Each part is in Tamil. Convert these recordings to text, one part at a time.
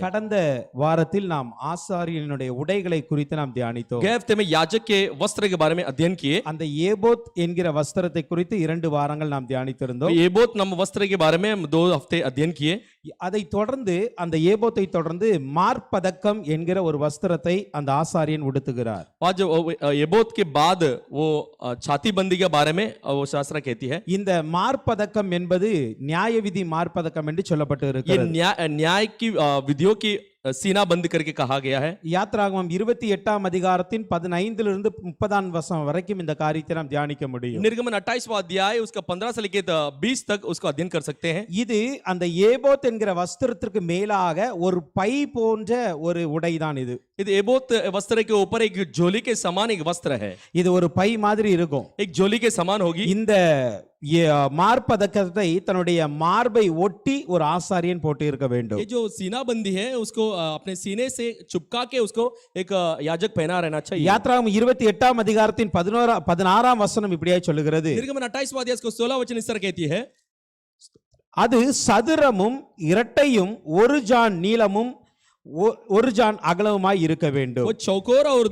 கடந்த வாரத்தில் நாம் ஆசாரியனுடைய உடைகளை குறித்து நாம் தியானித்தோம். गए हफ्ते में याजक के वस्त्र के बारे में अध्ययन किए. அந்த ஏபோத் என்கிற வஸ்திரத்தை குறித்து 2 வாரங்கள் நாம் தியானித்திருந்தோம். एबोत नाम वस्त्र के बारे में हम 2 हफ्ते अध्ययन किए. அதை தொடர்ந்து அந்த ஏபோத்தை தொடர்ந்து மார்பதக்கம் என்கிற ஒரு வஸ்திரத்தை அந்த ஆசாரியன் உடுத்துகிறார். आज एबोत के बाद वो छाती बंदी के बारे में वो शास्त्र कहती है. இந்த மார்பதக்கம் என்பது நியாயவிதி மார்பதக்கம் என்று சொல்லப்பட்டு ये இருக்கிறது. न्याय की विधियों की सीना बंद करके कहा गया है. யாத்ராகமம் 28ஆம் அதிகாரத்தின் 15 இருந்து 30ஆம் வசனம் வரைக்கும் இந்த காரியத்தை நாம் தியானிக்க முடியும். निर्गमन 28वां अध्याय उसका 15 से लेकर 20 तक उसको अध्ययन कर सकते हैं. இது அந்த ஏபோத் என்கிற வஸ்திரத்திற்கு மேலாக ஒரு பை போன்ற ஒரு உடைதான் இது. இது एबोत वस्त्र के ऊपर एक झोली के समान एक वस्त्र है. இது ஒரு பை மாதிரி இருக்கும். एक झोली के समान होगी. இந்த மார்பதக்கத்தை தன்னுடைய மார்பை ஒட்டி ஒரு ஆசாரியன் போட்டு இருக்க வேண்டும். ये जो सीना बंदी है उसको अपने सीने से चिपका के उसको एक याजक पहना रहना चाहिए. யாத்ராகமம் 28ஆம் அதிகாரத்தின் 16ஆம் வசனம் இப்படியே சொல்லுகிறது. निर्गमन 28वां अध्याय उसको 16 वचन इस तरह कहती है. அது சதுரமும் இரட்டையும் ஒரு ஜான் நீளமும் ஒரு ஜான் அகலமுமாய் இருக்க வேண்டும். वो चौकोर और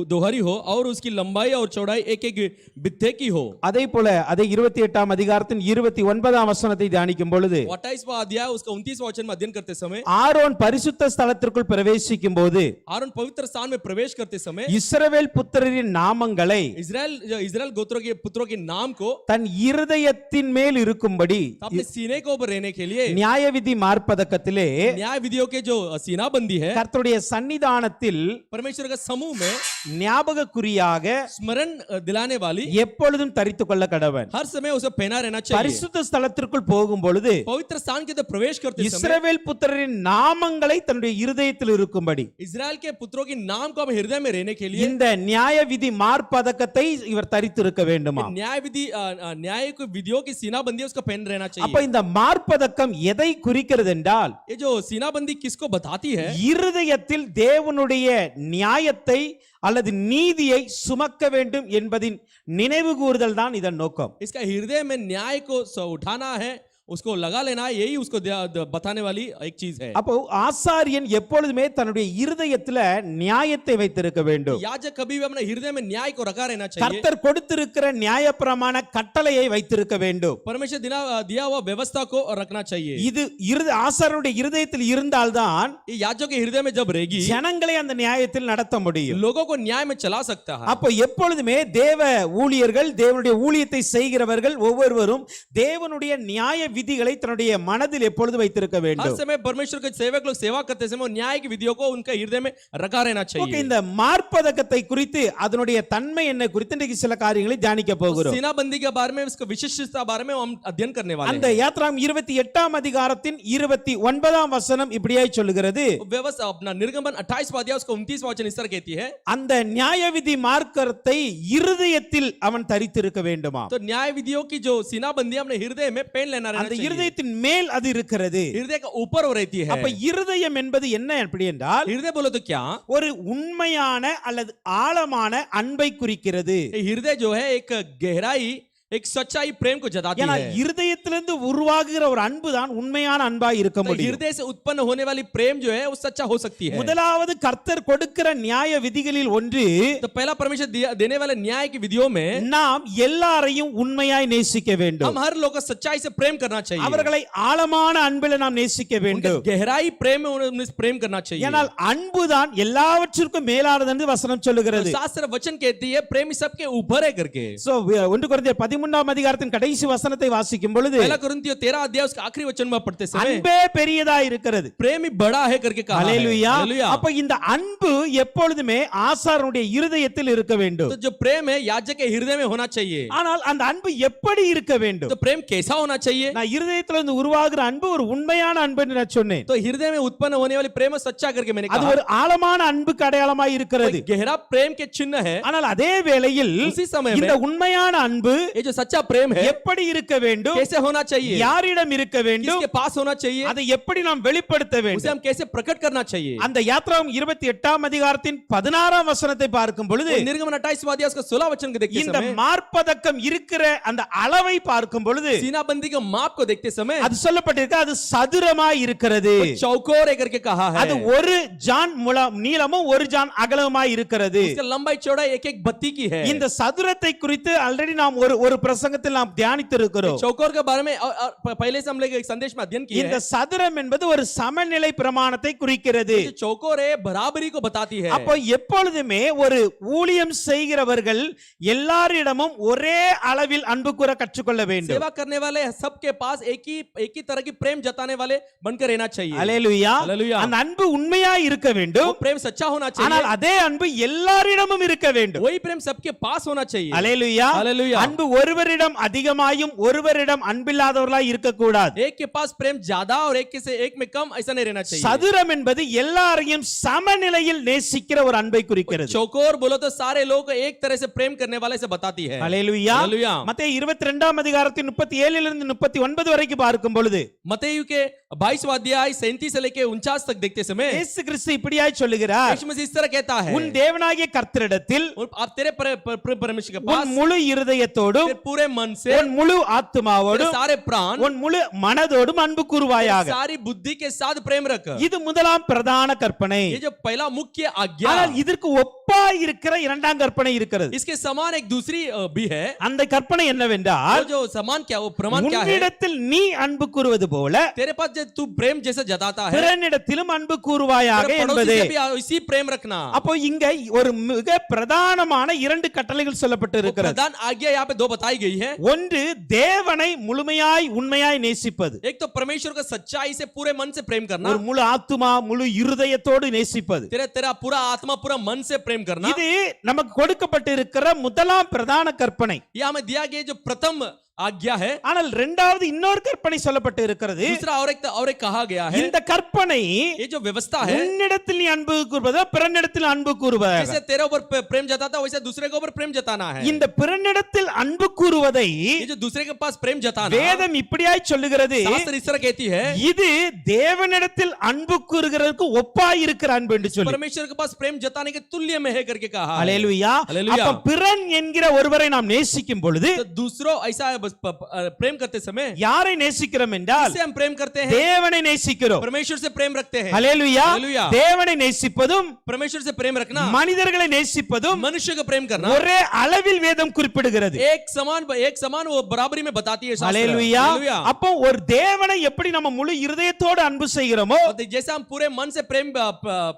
दोहरी हो और उसकी लंबाई और चौड़ाई एक एक बित्ते की हो. அதே போல அதே 28ஆம் அதிகாரத்தின் 29ஆம் வசனத்தை தியானிக்கும் பொழுது 28वां अध्याय उसका 29वां वचन में अध्ययन करते समय ஆரோன் பரிசுத்த ஸ்தலத்திற்குள் பிரவேசிக்கும் போது आरोन पवित्र स्थान में प्रवेश करते समय இஸ்ரவேல் புத்திரரின் நாமங்களை इजराइल गोत्रों के पुत्रों के नाम को தன் இருதயத்தின் மேல் இருக்கும்படி अपने सीने के ऊपर रहने के लिए நியாயவிதி மார்பதக்கத்திலே न्याय विधियों के जो सीना बंदी है கர்த்தருடைய சன்னிதானத்தில் परमेश्वर का समूह में ஞாபக குறியாக स्मरण दिलाने वाली எப்பொழுதும் தரித்துக் கொள்ள கடவன். हर समय उसे पहना रहना चाहिए. பரிசுத்த ஸ்தலத்திற்குள் போகும் பொழுது पवित्र स्थान के अंदर प्रवेश करते समय இஸ்ரவேல் புத்திரரின் நாமங்களை தன்னுடைய இருதயத்தில் இருக்கும்படி इजराइल के पुत्रों के नाम को अपने हृदय में रहने के लिए இந்த நியாயவிதி மார்பதக்கத்தை இவர் தரித்திருக்க வேண்டுமா? न्याय को विधियों की सीना बंदी उसका पहन रहना चाहिए. அப்ப இந்த மார்பதக்கம் எதை குறிக்கிறது என்றால் ये जो सीना बंदी किसको बताती है? இருதயத்தில் தேவனுடைய நியாயத்தை அல்லது நீதியை சுமக்க வேண்டும் என்பதின் நினைவு கூறுதல் தான் இதன் நோக்கம். इसका हृदय में न्याय को उठाना है, उसको लगा लेना है, यही उसको बताने वाली एक चीज है. அப்போ ஆசாரியன் எப்பொழுதுமே தன்னுடைய இருதயத்துல நியாயத்தை வைத்திருக்க வேண்டும். याजक कभी भी अपने हृदय में न्याय को रखा रहना चाहिए. கர்த்தர் கொடுத்திருக்கிற நியாயப்பிரமாண கட்டளையை வைத்திருக்க வேண்டும். परमेश्वर दिया हुआ व्यवस्था को रखना चाहिए. இது ஆசாரியனுடைய இருதயத்தில் இருந்தால்தான் ये याजक के हृदय में जब रहेगी ஜனங்களை அந்த நியாயத்தில் நடத்த முடியும். लोगों को न्याय में चला सकता है. அப்போ எப்பொழுதுமே தேவ ஊழியர்கள் தேவனுடைய ஊழியத்தை செய்கிறவர்கள் ஒவ்வொருவரும் தேவனுடைய நியாய விதிகளை தன்னுடைய மனதில் எப்பொழுது வைத்திருக்க வேண்டும். हर समय परमेश्वर के सेवक लोग सेवा करते समय न्याय की विधियों को उनके हृदय में रखा रहना चाहिए. ஓகே, இந்த மார்பதக்கத்தை குறித்து அதனுடைய தன்மை என்ன குறித்து இன்றைக்கு சில காரியங்களை தியானிக்க போகிறோம். सीना बंदी के बारे में उसका विशिष्टता बारे में हम अध्ययन करने वाले हैं. அந்த யாத்ராகமம் 28ஆம் அதிகாரத்தின் 29ஆம் வசனம் இப்படியே சொல்லுகிறது. व्यवस्था अपना निर्गमन 28वां अध्याय उसका 29वां वचन इस तरह कहती है. அந்த நியாயவிதி மார்க்கத்தை இருதயத்தில் அவன் தரித்திருக்க வேண்டுமா? तो न्याय विधियों की जो सीना बंदी अपने हृदय में पहन लेना रहना அந்த चाहिए. இருதயத்தின் மேல் அது இருக்கிறது. हृदय का ऊपर वो रहती है. அப்ப இருதயம் என்பது என்ன அப்படி என்றால் हृदय बोलो तो क्या? ஒரு உண்மையான அல்லது ஆழமான அன்பை குறிக்கிறது. हृदय जो है एक गहराई एक सच्चाई प्रेम को जताती ஏன்னா है. இருதயத்திலிருந்து உருவாகுகிற ஒரு அன்பு தான் உண்மையான அன்பா இருக்க तो முடியும். हृदय से उत्पन्न होने वाली प्रेम जो है वो सच्चा हो सकती है. முதலாவது கர்த்தர் கொடுக்கிற நியாய விதிகளில் ஒன்று, तो पहला परमेश्वर देने वाले न्याय की विधियों में நாம் எல்லாரையும் உண்மையாய் நேசிக்க வேண்டும். हम हर लोग को सच्चाई से प्रेम करना चाहिए. அவர்களை ஆழமான அன்பில் நாம் நேசிக்க வேண்டும். गहराई प्रेम में उन्हें प्रेम करना चाहिए. ஏனால் அன்புதான் எல்லாவற்றிற்கும் மேலானது என்று வசனம் சொல்லுகிறது. शास्त्र वचन कहती है प्रेम सबके ऊपर है करके. சோ 1 கொரிந்தியர் 13ஆம் அதிகாரத்தின் கடைசி வசனத்தை வாசிக்கும் பொழுது पहला कोरिन्थियों 13 अध्याय उसका आखिरी वचन में पढ़ते समय அன்பே பெரியதா இருக்கிறது, प्रेम ही बड़ा है करके कहा है. ஹல்லேலூயா. हालेलुया. அப்ப இந்த அன்பு எப்பொழுதுமே ஆசாரனுடைய இருதயத்தில் இருக்க வேண்டும். तो जो प्रेम है याजक के हृदय में होना चाहिए. ஆனால் அந்த அன்பு எப்படி இருக்க வேண்டும்? तो प्रेम कैसा होना चाहिए? நான் இருதயத்திலிருந்து உருவாகுற அன்பு ஒரு உண்மையான அன்பு என்று நான் சொன்னேன். तो हृदय में उत्पन्न होने वाली प्रेम सच्चा करके मैंने அது कहा. ஒரு ஆழமான அன்புக்கு அடையாளமாய் இருக்கிறது. गहरा प्रेम के चिन्ह है. ஆனால் அதே வேளையில் उसी समय இந்த में உண்மையான அன்பு ये जो जो सच्चा प्रेम है எப்படி இருக்க வேண்டும், कैसे होना चाहिए, யாரிடம் இருக்க வேண்டும், किसके पास होना चाहिए, அதை எப்படி நாம் வெளிப்படுத்த उसे வேண்டும். हम कैसे प्रकट करना चाहिए. அந்த யாத்ராகமம் 28ஆம் அதிகாரத்தின் 16ஆம் வசனத்தை பார்க்கும் பொழுது निर्गमन 28वां अध्याय उसका 16 वचन को देखते இந்த समय, மார்ப்பதக்கம் இருக்கிற அந்த அளவை பார்க்கும் பொழுது सीनाबंदी के माप को देखते समय அது சொல்லப்பட்டிருக்கு, அது சதுரமாய் இருக்கிறது. चौकोर करके कहा है. அது ஒரு ஜான் நீளமும் ஒரு ஜான் அகலமாய் இருக்கிறது. इसका लंबाई चौड़ाई एक एक बत्ती की है. இந்த சதுரத்தை குறித்து ஆல்ரெடி நாம் ஒரு பிரசங்கத்தில் நாம் தியானித்து இருக்கிறோம். चौकोर के बारे में पहले से हम लोग एक संदेश में अध्ययन किया இந்த है. சதுரம் என்பது ஒரு சமநிலை பிரமாணத்தை குறிக்கிறது. जो चौकोर है बराबरी को बताती है. அப்போ எப்பொழுதுமே ஒரு ஊழியம் செய்கிறவர்கள் எல்லாரிடமும் ஒரே அளவில் அன்பு கூற கற்றுக்கொள்ள வேண்டும். सेवा करने वाले सबके पास एक ही तरह की प्रेम जताने वाले बनकर रहना चाहिए. அல்லேலூயா. அல்லேலூயா. அந்த அன்பு உண்மையாய் இருக்க வேண்டும். वो प्रेम सच्चा होना ஆனால் चाहिए. அதே அன்பு எல்லாரிடமும் இருக்க வேண்டும். वही प्रेम सबके पास होना चाहिए. அல்லேலூயா. அல்லேலூயா. அன்பு ஒருவரிடம் அதிகமாயும் ஒருவரிடம் அன்பில்லாதவர்களாய் இருக்க கூடாது. एक के पास प्रेम ज्यादा और एक में कम ऐसा नहीं रहना चाहिए. சதுரம் என்பது எல்லாரையும் சமநிலையில் நேசிக்கிற ஒரு அன்பை குறிக்கிறது. चौकोर बोलो तो सारे लोग को एक तरह से प्रेम करने वाले से बताती है. அல்லேலூயா. அல்லேலூயா. மத்தேயு 22ஆம் அதிகாரத்தின் 37 லிருந்து 39 வரைக்கும் பார்க்கும் பொழுது मत्तयु के 22वां अध्याय 37 से लेकर 49 तक देखते समय இயேசு கிறிஸ்து இப்படியாய் சொல்லுகிறார், यीशु मसीह इस तरह कहता है, உன் தேவனாகிய கர்த்தரிடத்தில் आप तेरे परमेश्वर के உன் पास முழு இருதயத்தோடும் तेरे पूरे मन से, உன் முழு तेरे ஆத்துமாவோடும் सारे प्राण, உன் முழு மனதோடும் அன்பு கூறுவாயாக. सारी बुद्धि के साथ प्रेम रख. இது முதலாம் பிரதான கற்பனை. ये जो पहला मुख्य आज्ञा, ஆனால் இதற்கு ஒப்பாய் இருக்கிற இரண்டாம் கற்பனை இருக்கிறது. इसके समान एक दूसरी भी है. அந்த கற்பனை என்னவென்றால், वो जो समान क्या, वो प्रमाण क्या है, உன்னிடத்தில் நீ அன்பு கூறுவது போல तेरे पास जो तू प्रेम जैसा जताता है, பிறனிடத்திலும் அன்பு கூறுவாயாக तेरे पड़ोसी என்பது. से भी इसी प्रेम रखना. அப்போ இங்க ஒரு மிக பிரதானமான இரண்டு கட்டளைகள் சொல்லப்பட்டு वो இருக்கிறது. प्रधान आज्ञा यहाँ पे दो बताई गई है. ஒன்று தேவனை முழுமையாய் உண்மையாய் நேசிப்பது. एक तो परमेश्वर को सच्चाई से पूरे मन से प्रेम करना, ஒரு முழு ஆத்துமா முழு இருதயத்தோடு நேசிப்பது. तेरा पूरा आत्मा पूरा मन से प्रेम करना. இது நமக்கு கொடுக்கப்பட்டு இருக்கிற முதலாம் பிரதான கற்பனை. ये हमें दिया गया जो प्रथम आज्ञा है. ஆனால் இரண்டாவது இன்னொரு கற்பனை சொல்லப்பட்டு இருக்கிறது. दूसरा और एक कहा गया है. இந்த கற்பனை ये जो व्यवस्था है, உன்னிடத்தில் நீ அன்பு கூறுவதோ பிறனிடத்தில் அன்பு கூறுவதாக. जैसे तेरे ऊपर प्रेम जताता वैसे दूसरे के ऊपर प्रेम जताना है. இந்த பிறனிடத்தில் அன்பு கூறுவதை ये जो दूसरे के पास प्रेम जताना, வேதம் இப்படியாய் சொல்லுகிறது, शास्त्र इस तरह कहती है, இது தேவனிடத்தில் அன்பு கூறுகிறதுக்கு ஒப்பாய் இருக்கிற அன்பு என்று சொல்லி. परमेश्वर के पास प्रेम जताने के तुल्य में है करके कहा है. அல்லேலூயா. அல்லேலூயா. அப்ப பிறன் என்கிற ஒருவரை நாம் நேசிக்கும் பொழுது तो दूसरों ऐसा प्रेम करते समय யாரை நேசிக்கிறோம் என்றால் किससे हम प्रेम करते हैं? தேவனை நேசிக்கிறோம். परमेश्वर से प्रेम रखते हैं. அல்லேலூயா. அல்லேலூயா. தேவனை நேசிப்பதும் परमेश्वर से प्रेम रखना, மனிதர்களை நேசிப்பதும் मनुष्य का प्रेम करना ஒரே அளவில் வேதம் குறிப்பிடுகிறது. एक समान वो बराबरी में बताती है शास्त्र. அல்லேலூயா. हालेलुया. அப்போ ஒரு தேவனை எப்படி நம்ம முழு இருதயத்தோடு அன்பு செய்கிறோமோ, और जैसे हम पूरे मन से प्रेम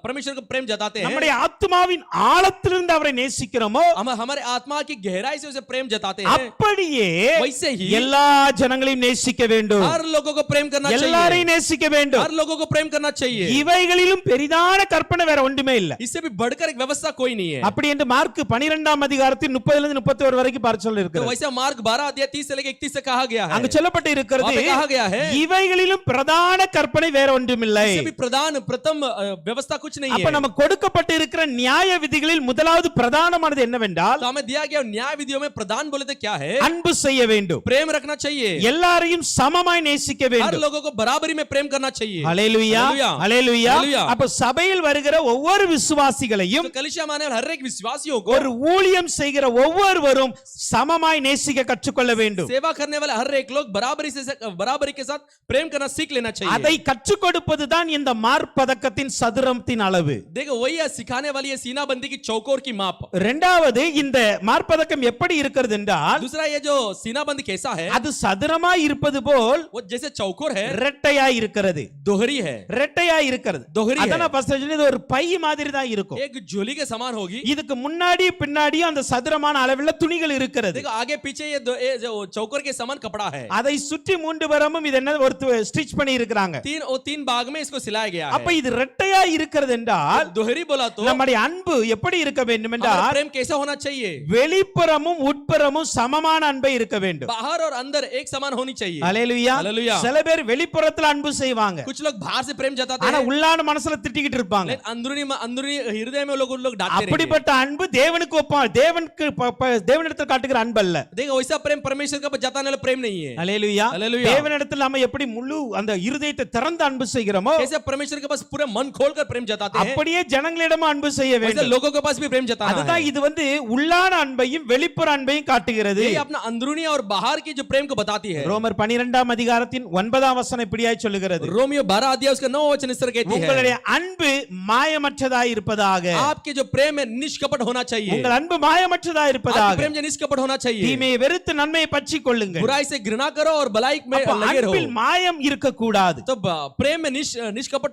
परमेश्वर को प्रेम जताते हैं, நம்முடைய ஆத்மாவின் ஆழத்திலிருந்து அவரை நேசிக்கிறோமோ, हम हमारे आत्मा की गहराई से उसे प्रेम जताते हैं, அப்படியே वैसे ही எல்லா ஜனங்களையும் நேசிக்க வேண்டும். हर लोगों को प्रेम करना चाहिए. எல்லாரையும் நேசிக்க வேண்டும். हर लोगों को प्रेम करना चाहिए. இவைகளிலும் பெரிதான கற்பனை வேற ஒன்றுமே இல்ல. इससे भी बढ़कर एक व्यवस्था कोई नहीं है. அப்படி என்று மார்க் 12ஆம் அதிகாரத்தில் 30 லிருந்து 31 வரைக்கும் பார்த்து சொல்ல तो இருக்கிறது. वैसे मार्क 12 अध्याय 30 से लेकर 31 से कहा गया है. அங்கு சொல்லப்பட்டு இருக்கிறது, वहाँ पे कहा गया है, இவைகளிலும் பிரதான கற்பனை வேற ஒன்றுமில்லை. इससे भी प्रथम व्यवस्था कुछ नहीं அப்ப है. நமக்கு கொடுக்கப்பட்டு இருக்கிற நியாய விதிகளில் முதலாவது பிரதானமானது என்னவென்றால், तो हमें दिया गया न्याय विधियों में प्रधान बोले तो क्या है? அன்பு செய்ய வேண்டும். प्रेम रखना चाहिए. எல்லாரையும் சமமாய் நேசிக்க हर வேண்டும். लोगों को बराबरी में प्रेम करना चाहिए. ஹல்லேலூயா. ஹல்லேலூயா. ஹல்லேலூயா. ஹல்லேலூயா. அப்ப சபையில் வருகிற ஒவ்வொரு விசுவாசிகளையும் तो कलीसिया माने वाले हर एक विश्वासियों को, ஒரு ஊழியம் செய்கிற ஒவ்வொருவரும் சமமாய் நேசிக்க கற்றுக்கொள்ள வேண்டும். सेवा करने वाले हर एक लोग बराबरी के साथ प्रेम करना सीख लेना चाहिए. அதை கற்றுக் கொடுப்பதுதான் இந்த மார்பதக்கத்தின் சதுரத்தின் அளவு. देखो वही है सिखाने वाली है सीनाबंदी की चौकोर की माप. இரண்டாவது, இந்த மார்பதக்கம் எப்படி இருக்கிறது என்றால், दूसरा ये जो सीनाबंदी कैसा है, அது சதுரமாய் இருப்பது போல் वो जैसे चौकोर है, இரட்டையாய் இருக்கிறது. दोहरी है. இரட்டையாய் இருக்கிறது. दोहरी है. அதான் பாஸ்டர் சொன்னது, இது ஒரு பை மாதிரி தான் இருக்கும். एक झोली के समान होगी. இதுக்கு முன்னாடி பின்னாடியும் அந்த சதுரமான அளவில் துணிகள் இருக்கிறது. देखो आगे पीछे ये जो चौकोर के समान कपड़ा है. அதை சுற்றி மூன்று புறமும் இது என்ன ஒரு ஸ்டிச் பண்ணி இருக்காங்க. तीन भाग में इसको सिलाया गया है. அப்ப இது இரட்டையாய் இருக்கிறது என்றால், दोहरी बोला तो நம்முடைய அன்பு எப்படி இருக்க வேண்டும் हमारा என்றால், प्रेम कैसा होना चाहिए? வெளிப்புறமும் உட்புறமும் சமமான அன்பை இருக்க வேண்டும். வேண்டும். बाहर और अंदर एक समान होनी चाहिए. அல்லேலூயா. हालेलुया. சில பேர் வெளிப்புறத்துல அன்பு செய்வாங்க, कुछ लोग बाहर से प्रेम जताते ஆனா हैं, உள்ளான மனசுல திட்டிக்கிட்டு இருப்பாங்க. लेकिन अंदरूनी अंदरूनी हृदय में लोग डांटते रहेंगे. அப்படிப்பட்ட அன்பு தேவனுக்கு தேவனிடத்தில் காட்டுகிற அன்பு அல்ல. देखो वैसा प्रेम परमेश्वर का जताने वाला प्रेम नहीं है. அல்லேலூயா. हालेलुया. தேவனிடத்தில் நாம எப்படி முழு அந்த இருதயத்தை திறந்து அன்பு செய்கிறோமோ, कैसे परमेश्वर के पास पूरा मन खोलकर प्रेम जताते हैं, அப்படியே ஜனங்களிடம் அன்பு செய்ய वैसे வேண்டும். लोगों के पास भी प्रेम जताना है. அதுதான் இது உள்ளான அன்பையும் வெளிப்புற அன்பையும் காட்டுகிறது. ये अपना अंदरूनी और बाहर की जो प्रेम को बताती है. ரோமர் 12ஆம் அதிகாரத்தின் 9ஆம் வசனம் இப்படியாய் சொல்லுகிறது, रोमियो 12 अध्याय उसका 9 वचन इस तरह कहती है, உங்களுடைய அன்பு மாயமற்றதாய் இருப்பதாக. आपके जो प्रेम है निष्कपट होना चाहिए. உங்கள் அன்பு மாயமற்றதாய் आपका இருப்பதாக. प्रेम जो निष्कपट होना चाहिए. தீமையை வெறுத்து நன்மையை பற்றிக் கொள்ளுங்கள். बुराई से घृणा करो और भलाई में அப்ப लगे रहो. அன்பில் மாயம் இருக்கக்கூடாது. तो प्रेम में निष्कपट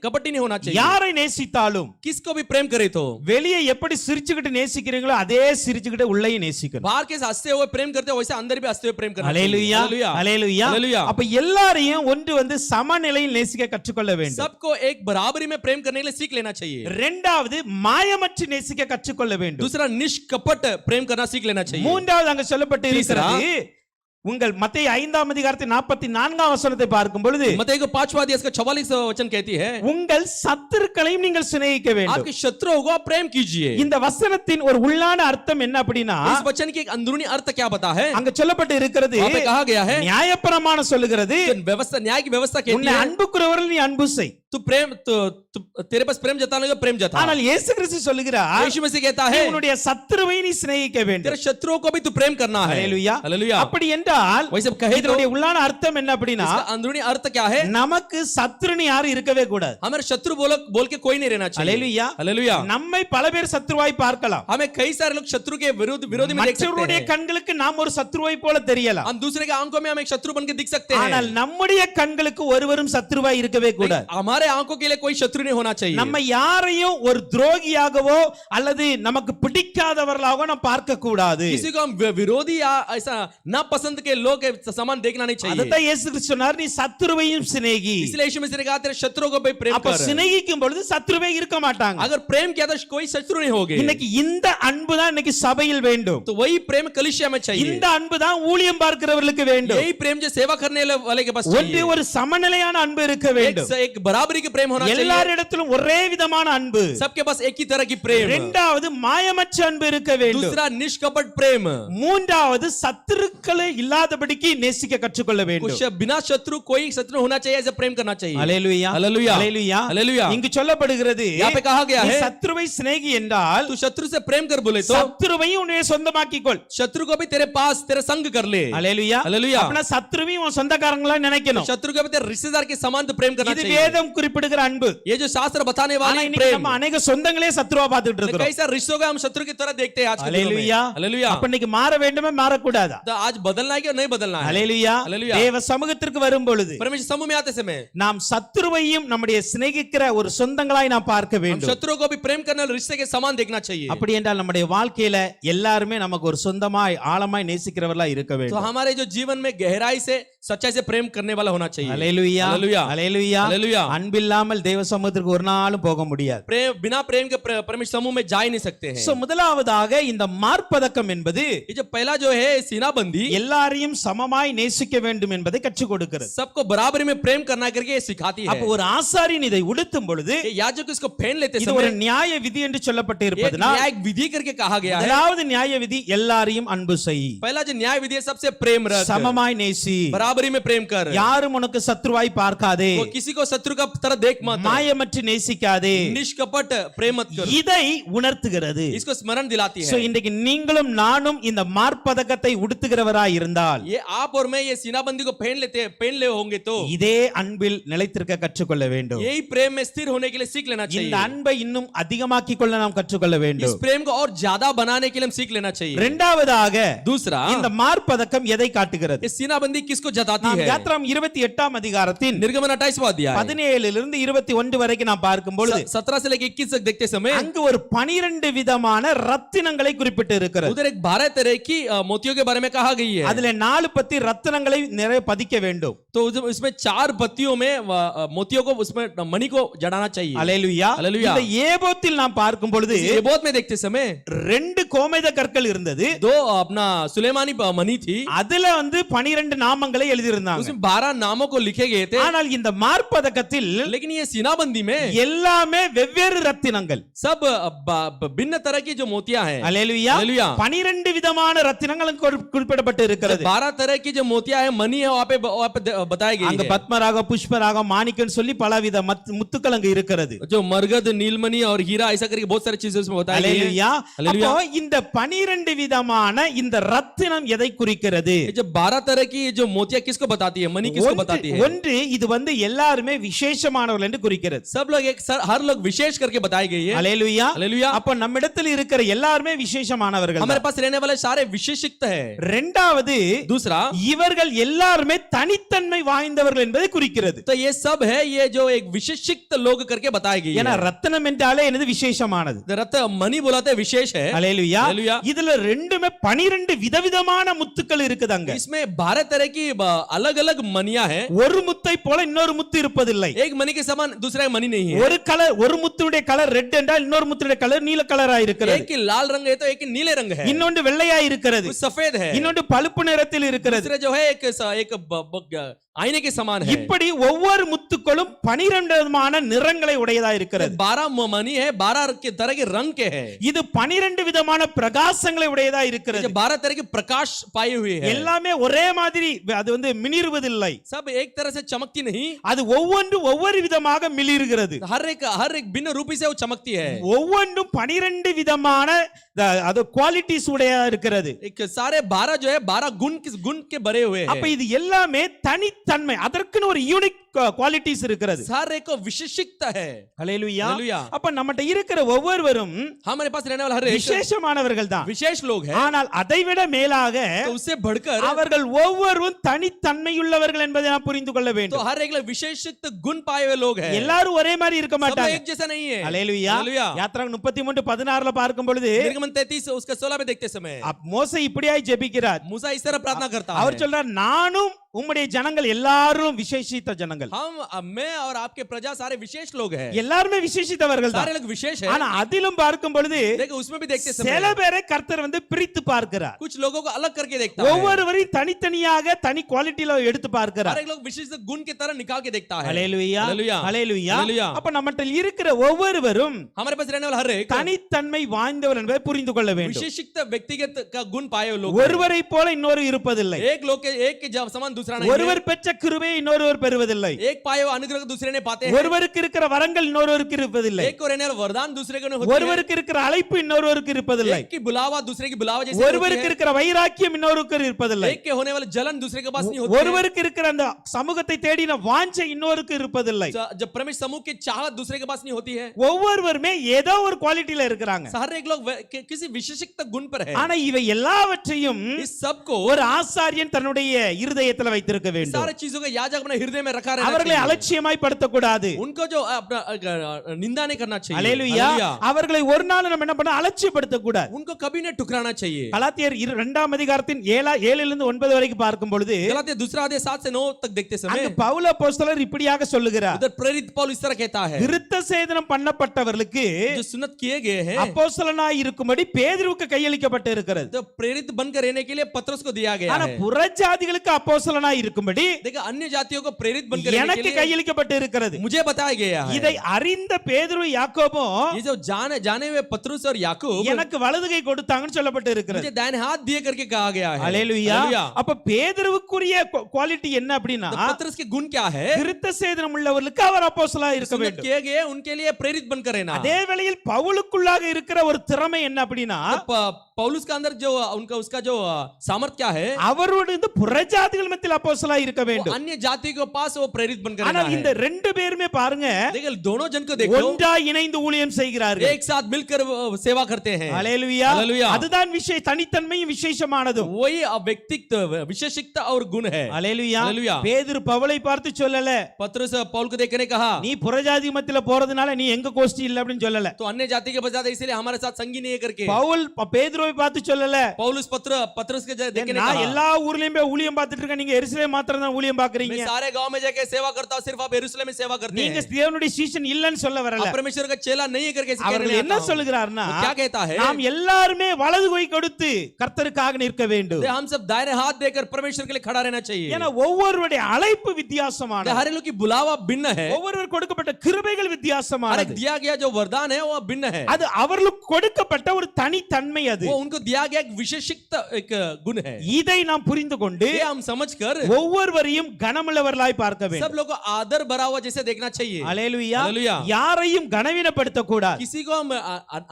कपटी नहीं होना चाहिए. யாரை நேசித்தாலும் किसको भी प्रेम करे तो வெளியே எப்படி சிரிச்சுக்கிட்டு நேசிக்கிறீங்களோ அதே சிரிச்சுக்கிட்டு உள்ளேயும் நேசிக்கணும். बाहर के हंसते हुए प्रेम करते हो वैसे अंदर भी हंसते हुए प्रेम करना चाहिए. அல்லேலூயா. हालेलुया. அல்லேலூயா. हालेलुया. அப்ப எல்லாரையும் ஒன்று சமநிலையில் நேசிக்க கற்றுக்கொள்ள வேண்டும். सबको एक बराबरी में प्रेम करने के लिए सीख लेना चाहिए. இரண்டாவது மாயமற்று நேசிக்க கற்றுக்கொள்ள வேண்டும். दूसरा निष्कपट प्रेम करना सीख लेना चाहिए. மூன்றாவது அங்க சொல்லப்பட்டு இருக்கிறது, உங்கள் மத்தேயு 5ஆம் அதிகாரத்தின் 44ஆம் வசனத்தை பார்க்கும் பொழுது, मत्ती को 5वां अध्याय इसका 44वां वचन कहती है, உங்கள் சத்துருக்களையும் நீங்கள் சிநேகிக்க வேண்டும். आपके शत्रुओं को आप प्रेम कीजिए. இந்த வசனத்தின் ஒரு உள்ளான அர்த்தம் என்ன அப்படின்னா, इस वचन की एक अंदरूनी अर्थ क्या बता है? அங்க சொல்லப்பட்டு இருக்கிறது, वहां पे कहा गया है, நியாயப்பிரமாணம் சொல்லுகிறது, व्यवस्था न्याय की व्यवस्था कहती உன்னை है, அன்புக்குறவர்கள் நீ அன்பு செய். तू प्रेम तेरे पास प्रेम जताने का प्रेम जता. ஆனால் இயேசு கிறிஸ்து சொல்லுகிறார், यीशु मसीह कहता நீ है, உன்னுடைய சத்துருவை நீ சிநேகிக்க வேண்டும். तेरे शत्रुओं को भी तू प्रेम करना है. அல்லேலூயா. हालेलुया. அப்படி என்றால் वैसे कहे तो இதனுடைய உள்ளான அர்த்தம் என்ன அப்படின்னா, इसका अंदरूनी अर्थ क्या है? நமக்கு சத்துருன்னு யாரும் இருக்கவே கூடாது. हमारे शत्रु बोल के कोई नहीं रहना चाहिए. அல்லேலூயா. हालेलुया. நம்மை பல பேர் சத்துருவாய் பார்க்கலாம். हमें कई सारे लोग शत्रु के विरोधी में देख सकते மற்றவருடைய हैं. கண்களுக்கு நாம் ஒரு சத்துருவை போல தெரியலாம். हम दूसरे के आंखों में हम एक शत्रु बनकर दिख सकते हैं. ஆனால் நம்முடைய கண்களுக்கு ஒருவரும் சத்துருவாய் இருக்கவே கூடாது. हमारे आंखों के लिए कोई शत्रु नहीं होना चाहिए. நம்ம யாரையும் ஒரு துரோகியாகவோ அல்லது நமக்கு பிடிக்காதவர்களாகவோ நாம் பார்க்க கூடாது. किसी को हम विरोधी या ऐसा ना पसंद के लोग के समान देखना नहीं चाहिए. அதுதான் இயேசு கிறிஸ்து சொன்னார், நீ சத்துருவையும் சிநேகி. इसलिए यीशु मसीह ने कहा तेरे शत्रुओं को भी प्रेम அப்ப कर. சிநேகிக்கும் பொழுது சத்துருவே இருக்க மாட்டாங்க. अगर प्रेम किया तो कोई शत्रु नहीं होगे. இன்னைக்கு இந்த அன்பு தான் இன்னைக்கு சபையில் வேண்டும். तो वही प्रेम कलीसिया में चाहिए. இந்த அன்பு தான் ஊழியம் பார்க்கிறவர்களுக்கு வேண்டும். यही प्रेम जो सेवा करने वाले के पास ஒன்று चाहिए. ஒரு சமநிலையான அன்பு இருக்க வேண்டும். एक बराबरी की प्रेम होना चाहिए. எல்லாரிடத்திலும் ஒரே விதமான அன்பு. सबके पास एक ही तरह की प्रेम. இரண்டாவது மாயமற்ற அன்பு இருக்க வேண்டும். दूसरा निष्कपट प्रेम. மூன்றாவது சத்துருக்களை இல்லாதபடிக்கு நேசிக்க கற்றுக்கொள்ள வேண்டும். कुछ बिना शत्रु कोई शत्रु होना चाहिए, ऐसा प्रेम करना चाहिए. அல்லேலூயா. हालेलुया. அல்லேலூயா. हालेलुया. இங்கு சொல்லப்படுகிறது, यहाँ पे कहा गया நீ है, சத்துருவை சிநேகி என்றால் तू शत्रु से प्रेम कर बोले तो சத்துருவையும் உன்னை சொந்தமாக்கிக்கொள். शत्रु को भी तेरे पास तेरा संग कर ले. அல்லேலூயா. हालेलुया. அப்பனா சத்துருவையும் உன் சொந்தக்காரங்களா நினைக்கணும். शत्रु को भी तेरे रिश्तेदार के समान तो प्रेम करना இது चाहिए. வேதம் குறிப்பிடுகிற அன்பு. ये जो शास्त्र बताने ஆனா वाली இன்னைக்கு प्रेम, நம்ம अनेक சொந்தங்களே சத்துருவா பார்த்துட்டு இருக்கிறோம். कई सारे रिश्तों को हम शत्रु की तरह देखते हैं आज के दिनों में. அல்லேலூயா. हालेलुया. அப்ப இன்னைக்கு மாற வேண்டுமே மாறக்கூடாதா? तो आज बदलना है कि नहीं बदलना है? அல்லேலூயா. हालेलुया. தேவ சமூகத்திற்கு வரும் பொழுது परमेश्वर समूह में आते समय நாம் சத்துருவையும் நம்முடைய சிநேகிக்கிற ஒரு சொந்தங்களாய் நாம் பார்க்க हम வேண்டும். शत्रुओं को भी प्रेम करने वाले रिश्ते के समान देखना चाहिए. அப்படி என்றால் நம்முடைய வாழ்க்கையில எல்லாருமே நமக்கு ஒரு சொந்தமாய் ஆழமாய் நேசிக்கிறவர்களா இருக்க तो வேண்டும். हमारे जो जीवन में गहराई से सच्चाई से प्रेम करने वाला होना चाहिए. அல்லேலூயா. हालेलुया. அல்லேலூயா. हालेलुया. அன்பில்லாமல் தேவ சமூகத்திற்கு ஒரு நாளும் போக முடியாது. प्रेम बिना प्रेम के परमेश्वर समूह में जा ही नहीं सकते हैं. சோ முதலாவதாக இந்த மார்ப்பதக்கம் என்பது ये जो पहला जो है सीनाबंदी எல்லாரையும் சமமாய் நேசிக்க வேண்டும் என்பதை கற்றுக் கொடுக்கிறது. सबको बराबरी में प्रेम करना करके ये सिखाती है. அப்ப ஒரு ஆசாரியன் இதை உடுத்தும் பொழுது ये याजक इसको पहन लेते இது ஒரு समय நியாய விதி என்று சொல்லப்பட்டு एक இருப்பதனால் न्याय विधि करके कहा गया है. முதலாவது நியாய விதி எல்லாரையும் அன்பு செய், पहला जो न्याय विधि है सबसे प्रेम रख, சமமாய் நேசி, बराबरी में प्रेम कर, யாரும் உனக்கு சத்ருவாய் பார்க்காதே, वो किसी को शत्रु का तरह देख मत, மாயமற்று நேசிக்காதே, निष्कपट प्रेम मत कर. இதை உணர்த்துகிறது. इसको स्मरण दिलाती சோ है. இன்றைக்கு நீங்களும் நானும் இந்த மார்ப்பதக்கத்தை உடுத்துகிறவராய் இருந்தால் ये आप और मैं ये सीनाबंदी को पहन ले होंगे तो இதே அன்பில் நிலைத்திருக்க கற்றுக்கொள்ள வேண்டும். यही प्रेम में स्थिर होने के लिए सीख लेना चाहिए. இந்த அன்பை இன்னும் அதிகமாக்கிக் கொள்ள நாம் கற்றுக்கொள்ள इस வேண்டும். प्रेम को और ज्यादा बनाने के लिए हम सीख लेना चाहिए. இரண்டாவதாக दूसरा இந்த மார்ப்பதக்கம் எதை காட்டுகிறது? ये सीनाबंदी किसको जताती நாம் है? யாத்ராம் 28ஆம் அதிகாரத்தின் निर्गमन 28वां अध्याय 17 இலிருந்து 21 வரைக்கும் நாம் பார்க்கும் பொழுது 17 से लेकर 21 तक देखते समय அங்கு ஒரு 12 விதமான ரத்தினங்களை குறிப்பிட்டு இருக்கிறது. उधर एक 12 तरह की मोतियों के बारे में कहा गई है. அதுல 4 பத்தி ரத்தினங்களை நிறைய பதிக்க வேண்டும். तो इसमें 4 बत्तियों में मोतियों को उसमें मणि को जड़ाना चाहिए। அல்லேலூயா அல்லேலூயா। இந்த ஏபோத்தில் நாம் பார்க்கும் பொழுது ये बोध में देखते समय 2 கோமேத கற்கள் இருந்தது 2 अपना सुलेमानी मणि थी, அதுல 12 நாமங்களை எழுதியிருந்தாங்க उसमें 12 नामों को लिखे गए थे। ஆனால் இந்த மார்பதக்கத்தில் लेकिन ये सीनाबंदी में எல்லாமே வெவ்வேறு ரத்தினங்கள் सब भिन्न तरह की जो मोतियां हैं। அல்லேலூயா அல்லேலூயா। 12 விதமான ரத்தினங்கள் குறிப்பிடப்பட்டு இருக்கிறது 12 तरह की जो मोतियां हैं मणि है वहां पे बताई गई அங்க है। பத்மராக புஷ்பராக மாணிக்கன் சொல்லி பலவித முத்துக்கள் அங்க இருக்கிறது जो मरगद नीलमणि और हीरा ऐसा करके बहुत सारी चीजें उसमें बताई गई है। அல்லேலூயா அல்லேலூயா। அப்போ இந்த 12 விதமான இந்த ரத்தினம் எதை குறிக்கிறது ये जो 12 तरह की जो मोतियां किसको बताती है, मणि किसको बताती है? ஒன்று இது எல்லாருமே விசேஷமானவர்கள் என்று குறிக்கிறது सब लोग हर लोग विशेष करके बताई गई है। அல்லேலூயா हालेलुया। அப்ப நம்மிடத்தில் இருக்கிற எல்லாருமே விசேஷமானவர்கள் हमारे पास रहने वाले सारे विशेषित है। இரண்டாவது दूसरा, இவர்கள் எல்லாருமே தனித்தன்மை வாய்ந்தவர்கள் என்பதை குறிக்கிறது तो ये सब है ये जो एक विशेषित लोग करके बताई गई ஏன்னா है। ரத்தினம் என்றாலே என்னது விசேஷமானது रत्न मणि बोलाते हैं विशेष है। அல்லேலூயா हालेलुया। இதுல ரெண்டுமே 12 விதவிதமான முத்துக்கள் இருக்குதாங்க इसमें 12 तरह की अलग अलग मणियां हैं। ஒரு முத்தை போல இன்னொரு முத்து இருப்பதில்லை एक मणि के समान दूसरा मणि नहीं है। ஒரு முத்துடைய கலர் ரெட் என்றால் இன்னொரு முத்துடைய கலர் நீல கலரா இருக்கிறது एक की लाल रंग है तो एक की नीले रंग है, இன்னொன்று வெள்ளையா இருக்கிறது कुछ सफेद है, இன்னொன்று பழுப்பு நிறத்தில் இருக்கிறது दूसरे जो है एक आईने के समान है। இப்படி ஒவ்வொரு முத்துக்களும் 12 விதமான நிறங்களை உடையதா இருக்கிறது 12 मणि है, 12 के तरह के रंग के है। இது 12 விதமான பிரகாசங்களை உடையதா இருக்கிறது 12 तरह के प्रकाश पाए हुए है। எல்லாமே ஒரே மாதிரி அது மிளிர்வதில்லை सब एक तरह से चमकती नहीं, அது ஒவ்வொரு விதமாக மிளிர்கிறது हर एक भिन्न रूपी से वो चमकती है। ஒவ்வொன்றும் 12 விதமான அது குவாலிட்டிஸ் உடையதா இருக்கிறது एक सारे 12 जो है 12 गुण के भरे हुए அப்ப हैं। இது எல்லாமே தனித்தன்மை அதற்குன்னு ஒரு யூனிக் குவாலிட்டிஸ் இருக்கிறது सारे को विशेषिकता है। ஹalleluya हालेलुया। அப்ப நம்மட்ட இருக்கிற ஒவ்வொருவரும் हमारे पास रहने वाला हर एक விசேஷமானவர்கள் தான் विशेष लोग हैं, ஆனால் அதைவிட மேலாக तो उससे बढ़कर அவர்கள் ஒவ்வொருவரும் தனித்தன்மையுள்ளவர்கள் என்பதை நாம் புரிந்து கொள்ள तो வேண்டும் हर एक विशेषित गुण पाए हुए लोग हैं। எல்லாரும் ஒரே மாதிரி இருக்க सब लोग மாட்டாங்க एक जैसा नहीं है। ஹalleluya हालेलुया। யாத்ராகமம் 33:16ல பார்க்கும் பொழுது निर्गमन 33 उसके 16 में देखते समय மோசே இப்படியாய் ஜெபிக்கிறார் मूसा इस तरह प्रार्थना करता அவர் है, சொல்றார் நானும் உம்முடைய ஜனங்கள் எல்லாரும் விசேஷித்த ஜனங்கள் मैं और आपके प्रजा सारे विशेष लोग हैं। எல்லாருமே விசேஷித்தவர்கள் सारे தான் लोग विशेष हैं। ஆனா அதிலும் பார்க்கும் பொழுது देखो उसमें भी देखते சில समय பேரை கர்த்தர் பிரித்து பார்க்கிறார் कुछ लोगों को अलग करके देखता है, ஒவ்வொருவரையும் தனித்தனியாக தனி குவாலிட்டில எடுத்து हर பார்க்கிறார் एक लोग विशेष गुण की तरह निकाल के देखता है। ஹalleluya हालेलुया। ஹalleluya हालेलुया। அப்ப நம்மட்ட இருக்கிற ஒவ்வொருவரும் हमारे पास रहने वाला हर एक தனித்தன்மை வாய்ந்தவர் என்பதை புரிந்து கொள்ள வேண்டும் विशेषित व्यक्तिगत का गुण पाए हुए लोग हैं। ஒருவரை போல இன்னொரு இருப்பதில்லை एक के समान दूसरा नहीं है। ஒருவர் பெற்ற கிருபையை இன்னொருவர் பெறுவதில்லை एक पाए हुए अनुग्रह को दूसरे ने पाते हैं। ஒருவருக்கு இருக்கிற வரங்கள் இன்னொருவருக்கு இருப்பதில்லை एक को रहने वाला वरदान दूसरे को नहीं होती है। ஒருவருக்கு இருக்கிற அழைப்பு இன்னொருவருக்கு இருப்பதில்லை एक की बुलावा दूसरे की बुलावा जैसे ஒருவருக்கு होती இருக்கிற வைராக்கியம் இன்னொருக்கு இருப்பதில்லை है। एक के होने वाला जलन दूसरे के पास नहीं होती है। ஒருவருக்கு இருக்கிற அந்த சமூகத்தை தேடின வாஞ்சை இன்னொருக்கு இருப்பதில்லை जब परमेश्वर समूह की चाहत दूसरे के पास नहीं होती है। ஒவ்வொருவருமே ஏதோ ஒரு குவாலிட்டில இருக்கிறாங்க हर एक लोग किसी विशेषित गुण पर है। ஆனா இவை எல்லாவற்றையும் इस सब को ஒரு ஆசாரியன் தன்னுடைய இருதயத்துல வைத்திருக்க வேண்டும் सारे चीजों को याजक अपने हृदय में रखा रहना அவர்களை चाहिए। அலட்சியமாய் படுத்தக்கூடாது उनको जो अपना निंदा नहीं करना चाहिए। அல்லேலூயா हालेलुया। அவர்களை ஒரு நாள் நம்ம என்ன பண்ண அலட்சியப்படுத்த கூடாது उनको कभी नहीं ठुकराना चाहिए। கலாத்தியர் 2ஆம் அதிகாரத்தின் 7 இருந்து 9 வரைக்கும் பார்க்கும் பொழுது गलातिया दूसरा अध्याय 7 से 9 तक देखते समय அங்க பவுல் அப்போஸ்தலர் இப்படியாக சொல்லுகிறார் उधर प्रेरित पौलुस इस तरह कहता है, விருத்த சேதனம் பண்ணப்பட்டவர்களுக்கு जो सुन्नत किए गए हैं அப்போஸ்தலனாய் இருக்கும்படி பேதுருவுக்கு கையளிக்கப்பட்டு இருக்கிறது तो प्रेरित बनकर रहने के लिए पत्रस को दिया गया ஆனா है। புறஜாதிகளுக்கு அப்போஸ்தலனாய் இருக்கும்படி देखो अन्य जातियों को प्रेरित बनकर रहने எனக்கு के लिए கையளிக்கப்பட்டு இருக்கிறது मुझे बताया गया है। இதை அறிந்த பேதுரு யாக்கோபும் ये जो जाने हुए पत्रस और याकूब எனக்கு வலது கை கொடுத்தாங்கன்னு சொல்லப்பட்டு இருக்கிறது मुझे दाहिने हाथ दिए करके कहा गया है। அல்லேலூயா हालेलुया। அப்ப பேதுருவுக்குரிய குவாலிட்டி என்ன அப்படின்னா तो पत्रस के गुण क्या है? விருத்த சேதனம் உள்ளவர்களுக்கு அவர் அப்போஸ்தலனா இருக்க सुन्नत வேண்டும் किए गए उनके लिए प्रेरित बनकर रहना। அதே வேளையில் பவுலுக்குள்ளாக இருக்கிற ஒரு திறமை என்ன அப்படின்னா पौलुस का अंदर जो उसका जो सामर्थ क्या है? அவரோடு இந்த புறஜாதிகள் மத்தியில் அப்போஸ்தலனா இருக்க वो வேண்டும் अन्य जाति के पास वो प्रेरित बनकर रहना ஆனால் இந்த है। ரெண்டு பேருமே பாருங்க देखो दोनों जन को देखो ஒன்றாய் இணைந்து ஊழியம் செய்கிறார்கள் एक साथ मिलकर सेवा करते हैं। அல்லேலூயா हालेलुया। அதுதான் தனித்தன்மையும் விசேஷமானதும் वही व्यक्तित्व विशेषिकता और गुण है। அல்லேலூயா हालेलुया। பேதுரு பவுலை பார்த்து சொல்லல पत्रस पौल को देखने कहा நீ புறஜாதி மத்தியில போறதுனால நீ எங்க கோஷ்டி இல்ல அப்படின்னு சொல்லல तो अन्य जाति के बजाय इसलिए हमारे साथ संगी नहीं है करके பவுல் பேதுரு பவுலுவை பார்த்து சொல்லல, पौलुस पत्रस के देख के ने நான் कहा எல்லா ஊர்லயும் போய் ஊழியம் பார்த்துட்டு இருக்கேன், நீங்க எருசலேம் மாத்திரம் தான் ஊழியம் मैं பாக்குறீங்க, सारे गांव में जाके सेवा करता हूं, सिर्फ आप यरूशलेम में सेवा करते நீங்க हैं, தேவனுடைய சீஷன் இல்லன்னு சொல்ல வரல. आप परमेश्वर का चेला नहीं है करके कहने அவர்கள் नहीं என்ன आता हूं। சொல்லுகிறார்னா, वो क्या कहता है நாம் எல்லாருமே வலது கை கொடுத்து கர்த்தருக்காக நிற்க வேண்டும். हम सब दाहिने हाथ देकर परमेश्वर के लिए खड़ा रहना चाहिए। ஏன்னா ஒவ்வொருவருடைய அழைப்பு வித்தியாசமானது, हर लोग की बुलावा भिन्न है, ஒவ்வொருவர் கொடுக்கப்பட்ட கிருபைகள் हर வித்தியாசமானது, एक दिया गया जो वरदान है वो भिन्न है, அது அவர்களுக்கு கொடுக்கப்பட்ட ஒரு தனித்தன்மை. அது वो उनको दिया गया एक विशेषित एक गुण है। இதை நாம் புரிந்து கொண்டு ये हम समझकर ஒவ்வொருவரையும் கனமுள்ளவர்களாய் பார்க்க सब வேண்டும். लोग को आदर भरा हुआ जैसे देखना चाहिए। அல்லேலூயா. அல்லேலூயா. யாரையும் கனவீனப்படுத்த கூடாது. किसी को हम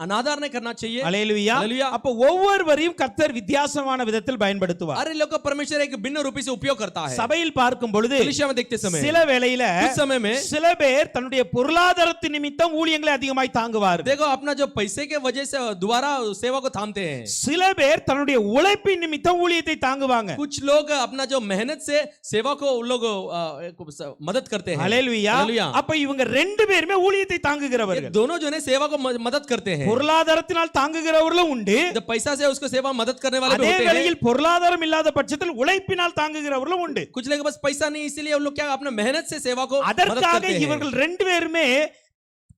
अनादर नहीं करना चाहिए। அல்லேலூயா. அல்லேலூயா. அப்ப ஒவ்வொருவரையும் கர்த்தர் வித்தியாசமான விதத்தில் பயன்படுத்துவார். हर लोग को परमेश्वर एक भिन्न रूपी से उपयोग करता है। சபையில் பார்க்கும் பொழுது कलीसिया में देखते समय சில வேளையில कुछ समय में சில பேர் தன்னுடைய பொருளாதாரத்தின் நிமித்தம் ஊழியங்களை அதிகமாய் தாங்குவார்கள். देखो अपना जो पैसे के वजह से दोबारा सेवा को थामते हैं। சில பேர் தன்னுடைய உழைப்பின் நிமித்தம் ஊழியத்தை தாங்குவாங்க. कुछ लोग अपना जो मेहनत से सेवा को उन लोग मदद करते हैं। அல்லேலூயா. அல்லேலூயா. அப்ப இவங்க ரெண்டு பேருமே ஊழியத்தை ये தாங்குகிறவர்கள். दोनों जो है सेवा को मदद करते हैं। பொருளாதாரத்தினால் தாங்குகிறவர்களும் உண்டு, जब पैसा से उसको सेवा मदद करने वाले भी அதே होते हैं। வேளையில் பொருளாதாரம் இல்லாத பட்சத்தில் உழைப்பினால் தாங்குகிறவர்களும் உண்டு. कुछ लोग बस पैसा नहीं इसलिए उन लोग क्या अपने मेहनत से सेवा को मदद அதற்காக करते हैं। இவர்கள் ரெண்டு பேருமே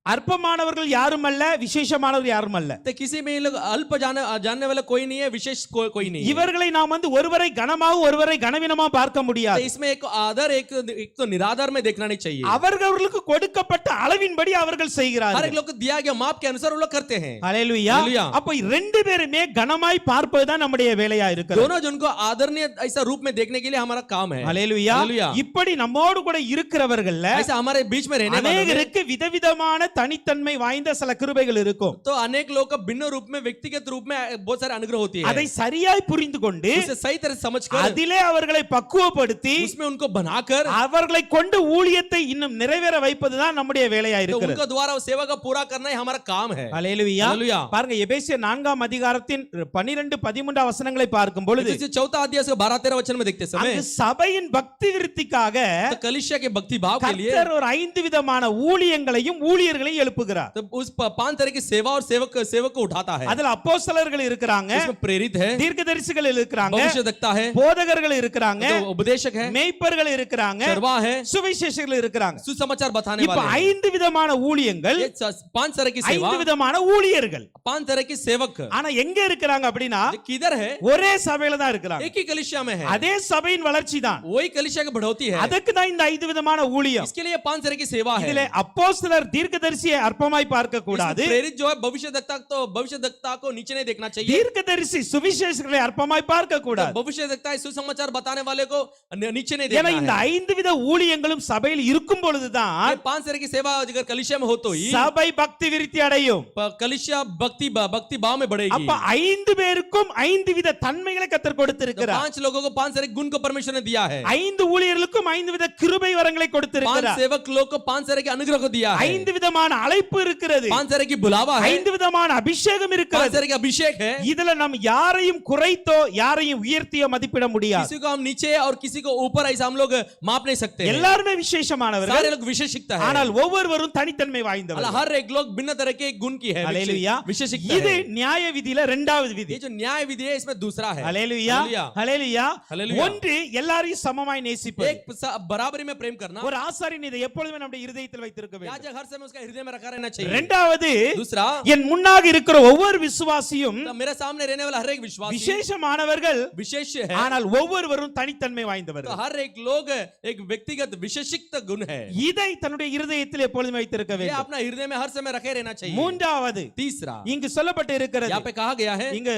அற்பமானவர்கள் யாரும் அல்ல, விசேஷமானவர் யாரும் அல்ல. तो किसी में ये लोग अल्प जानने वाला कोई नहीं है, विशेष कोई नहीं है। இவர்களை நாம் ஒருவரை கனமாகவும் ஒருவரை கனவீனமா பார்க்க तो முடியாது. इसमें एक आदर एक तो निरादर में देखना नहीं चाहिए। அவர்களுக்கு கொடுக்கப்பட்ட அளவின்படி அவர்கள் हर एक செய்கிறார்கள். लोग को दिया गया माप के अनुसार वो लोग करते हैं। அல்லேலூயா. அல்லேலூயா. அப்ப ரெண்டு பேருமே கனமாய் பார்ப்பதுதான் நம்முடைய வேலையா இருக்கிறது. दोनों जिनको आदरणीय ऐसा रूप में देखने के लिए हमारा काम है। அல்லேலூயா. அல்லேலூயா. இப்படி நம்மோடு கூட இருக்கிறவர்கள்ல ऐसा हमारे बीच में रहने वालों में அநேகருக்கு விதவிதமான தனித்தன்மை வாய்ந்த சில கிருபைகள் இருக்கும். तो अनेक लोग का भिन्न रूप में व्यक्तिगत रूप में बहुत सारे अनुग्रह होती है। அதை சரியாய் புரிந்து கொண்டு उसे सही तरह से समझकर அதிலே அவர்களை பக்குவப்படுத்தி उसमें उनको बनाकर அவர்களை கொண்டு ஊழியத்தை இன்னும் நிறைவேற வைப்பதுதான் நம்முடைய வேலையா तो இருக்கிறது. उनका द्वारा वो सेवा का पूरा करना ही हमारा काम है। அல்லேலூயா. அல்லேலூயா. பாருங்க எபேசியர் 4ஆம் அதிகாரத்தின் 12-13 வசனங்களை பார்க்கும் பொழுது इसे चौथा अध्याय से 12-13 वचन में देखते समय அங்கு சபையின் பக்தி விருத்திக்காக तो कलीसिया के भक्ति भाव के लिए கர்த்தர் ஒரு 5 விதமான ஊழியங்களையும் ஊழியர்களையும் எழுப்புகிறார். तो उस 5 तरह की सेवा और सेवक को उठाता है। அதுல அப்போஸ்தலர்கள் இருக்கிறாங்க, इसमें प्रेरित है, தீர்க்கதரிசிகள் இருக்கிறாங்க, भविष्यवक्ता है, போதகர்கள் இருக்கிறாங்க, तो उपदेशक है, மேய்ப்பர்கள் இருக்கிறாங்க, चरवा है, சுவிசேஷகர்கள் இருக்கிறாங்க. सुसमाचार बताने இப்ப वाले हैं। 5 விதமான ஊழியங்கள், ये 5 तरह की सेवा, 5 விதமான ஊழியர்கள். 5 तरह की सेवक ஆனா எங்க இருக்கிறாங்க அப்படின்னா ये किधर है? ஒரே சபையில தான் இருக்கிறாங்க. एक ही कलीसिया में है। அதே சபையின் வளர்ச்சி தான். वही कलीसिया की बढ़ोतरी है। அதுக்கு தான் இந்த 5 விதமான ஊழியம். इसके लिए 5 तरह की सेवा है। இதிலே அப்போஸ்தலர் தீர்க்கதரிசியை அற்பமாய் பார்க்க கூடாது, इसमें प्रेरित जो है भविष्यवक्ता को नीचे नहीं देखना चाहिए। தீர்க்கதரிசி சுவிசேஷகரை அற்பமாய் பார்க்க கூடாது. भविष्यवक्ता सुसमाचार बताने वाले को नीचे नहीं ஏன்னா देखना இந்த है। 5 வித ஊழியங்களும் சபையில் இருக்கும் பொழுதுதான் ये 5 तरह की सेवा अगर कलीसिया में हो तो ही சபை பக்தி விருத்தி அடையும். कलीसिया भक्ति भाव में बढ़ेगी। அப்ப 5 பேருக்கும் 5 வித தன்மைகளை கர்த்தர் तो கொடுத்திருக்கிறார். 5 लोगों को 5 तरह के गुण को परमेश्वर ने दिया है। 5 ஊழியர்களுக்கும் 5 வித கிருபை வரங்களை 5 கொடுத்திருக்கிறார். सेवक लोग को 5 तरह के अनुग्रह को दिया है। 5 விதமான அழைப்பு இருக்கிறது, 5 तरह की बुलावा है, 5 விதமான அபிஷேகம் 5 இருக்கிறது. तरह के अभिषेक है। இதுல நாம் யாரையும் குறைத்தோ யாரையும் உயர்த்தியோ மதிப்பிட முடியாது. किसी को हम नीचे और किसी को ऊपर ऐसा हम लोग माप नहीं सकते हैं। எல்லாருமே விசேஷமானவர்கள், सारे लोग विशेषिकता है, ஆனால் ஒவ்வொருவரும் தனித்தன்மை வாய்ந்தவர்கள். हर एक लोग भिन्न तरह के गुण की है, அல்லேலூயா. विशेषिकता இது है। நியாய விதியில இரண்டாவது விதி. ये जो न्याय विधि है इसमें दूसरा है। அல்லேலூயா. அல்லேலூயா. அல்லேலூயா. அல்லேலூயா. ஒன்று எல்லாரையும் சமமாய் நேசிப்பது. एक बराबरी में प्रेम करना। ஒரு ஆசாரியன் இதை எப்பொழுதுமே நம்முடைய இருதயத்தில் வைத்திருக்க வேண்டும். याजक हर समय उसका हृदय में रखा रहना चाहिए। இரண்டாவது, दूसरा, என் முன்னாக இருக்கிற ஒவ்வொரு விசுவாசியும் तो मेरे सामने रहने वाला हर एक विश्वासी விசேஷமானவர்கள், विशेष है, ஆனால் ஒவ்வொருவரும் தனித்தன்மை तो வாய்ந்தவர்கள். हर एक लोग एक व्यक्तिगत विशेषित गुण है। இதை தன்னுடைய இருதயத்தில் எப்பொழுதும் வைத்திருக்க ये வேண்டும். अपना हृदय में हर समय रखे रहना चाहिए। மூன்றாவது, तीसरा, இங்கு சொல்லப்பட்டு இருக்கிறது, यहाँ पे कहा गया है இங்க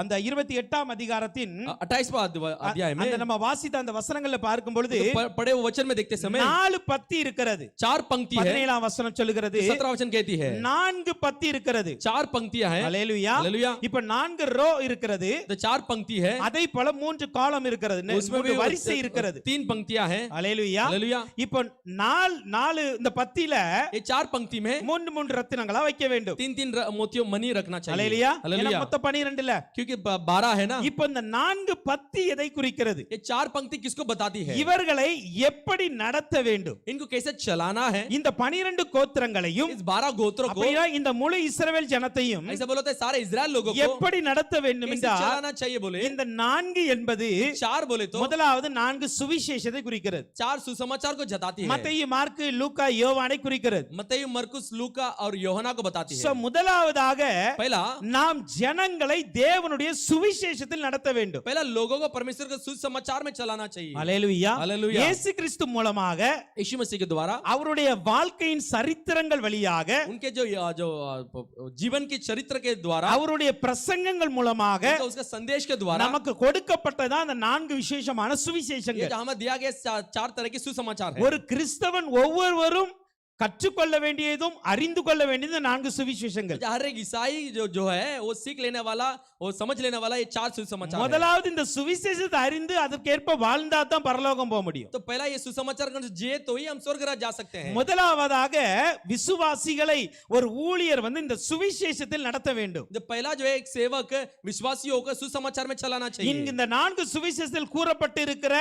அந்த 28ஆம் அதிகாரத்தின் 28वां अध्याय में அந்த நம்ம வாசித்த அந்த வசனங்களை பார்க்கும் பொழுது तो पढ़े हुए वचन में देखते समय 4 பத்தி இருக்கிறது. 4 पंक्ति है। 17ஆம் வசனம் சொல்லுகிறது 17वां वचन कहती है 4 பத்தி இருக்கிறது. 4 पंक्तियां हैं। அல்லேலூயா. हालेलुया। இப்ப 4 ரோ இருக்கிறது, तो 4 पंक्ति है, அதை போல 3 காலம் இருக்கிறது, उसमें 3 வரிசை இருக்கிறது. 3 पंक्तियां हैं। அல்லேலூயா. हालेलुया। இப்ப 4 இந்த பத்தியில ये 4 पंक्ति में 3 ரத்தினங்களா வைக்க வேண்டும். 3 मोतियों मनी रखना चाहिए। அல்லேலூயா. हालेलुया। ஏன்னா மொத்தம் 12 இல்ல. क्योंकि 12 है ना। இப்ப இந்த 4 பத்தி எதை குறிக்கிறது? ये 4 पंक्ति किसको बताती है? இவர்களை எப்படி நடத்த வேண்டும்? इनको कैसे चलाना है? இந்த 12 கோத்திரங்களையும் इस 12 गोत्रों को அப்படின்னா இந்த முழு இஸ்ரவேல் ஜனத்தையும் ऐसा बोलते हैं सारे इजराइल लोगों को எப்படி நடத்த வேண்டும் कैसे என்றால் चलाना चाहिए बोले இந்த 4 என்பது 4 बोले तो முதலாவது 4 சுவிசேஷத்தை குறிக்கிறது 4 सुसमाचार को जताती है மத்தேயு மார்க்கு லூக்கா யோவானை குறிக்கிறது मत्ती मरकुस लूका और यूहन्ना को बताती சோ है முதலாவதாக पहला நாம் ஜனங்களை தேவனுடைய சுவிசேஷத்தில் நடத்த வேண்டும் पहला लोगों को परमेश्वर के सुसमाचार में चलाना चाहिए அல்லேலூயா हालेलुया இயேசு கிறிஸ்து மூலமாக यीशु मसीह के द्वारा அவருடைய வாழ்க்கையின் சரித்திரங்கள் வழியாக उनके जो जीवन के चरित्र के द्वारा அவருடைய பிரசங்கங்கள் மூலமாக उसका संदेश के द्वारा நமக்கு கொடுக்கப்பட்டதான் அந்த 4 விசேஷமான ये சுவிசேஷங்கள் जो हमें दिया गया 4 तरह के सुसमाचार है ஒரு கிறிஸ்தவன் ஒவ்வொருவரும் கற்றுக்கொள்ள வேண்டியதும் அறிந்து கொள்ள வேண்டியதும் 4 சுவிசேஷங்கள் हर एक ईसाई जो है वो सीख लेने वाला वो समझ लेने वाला ये 4 सुसमाचार है முதலாவது இந்த சுவிசேஷத்தை அறிந்து அதற்கேற்ப வாழ்ந்தா தான் பரலோகம் போக முடியும் तो पहला ये सुसमाचार को जिए तो ही हम स्वर्ग राज जा सकते हैं முதலாவதாக விசுவாசிகளை ஒரு ஊழியர் இந்த சுவிசேஷத்தில் நடத்த வேண்டும் जो पहला जो है एक सेवक विश्वासियों को सुसमाचार में चलाना चाहिए இங்கு இந்த 4 சுவிசேஷத்தில் கூறப்பட்டிருக்கிற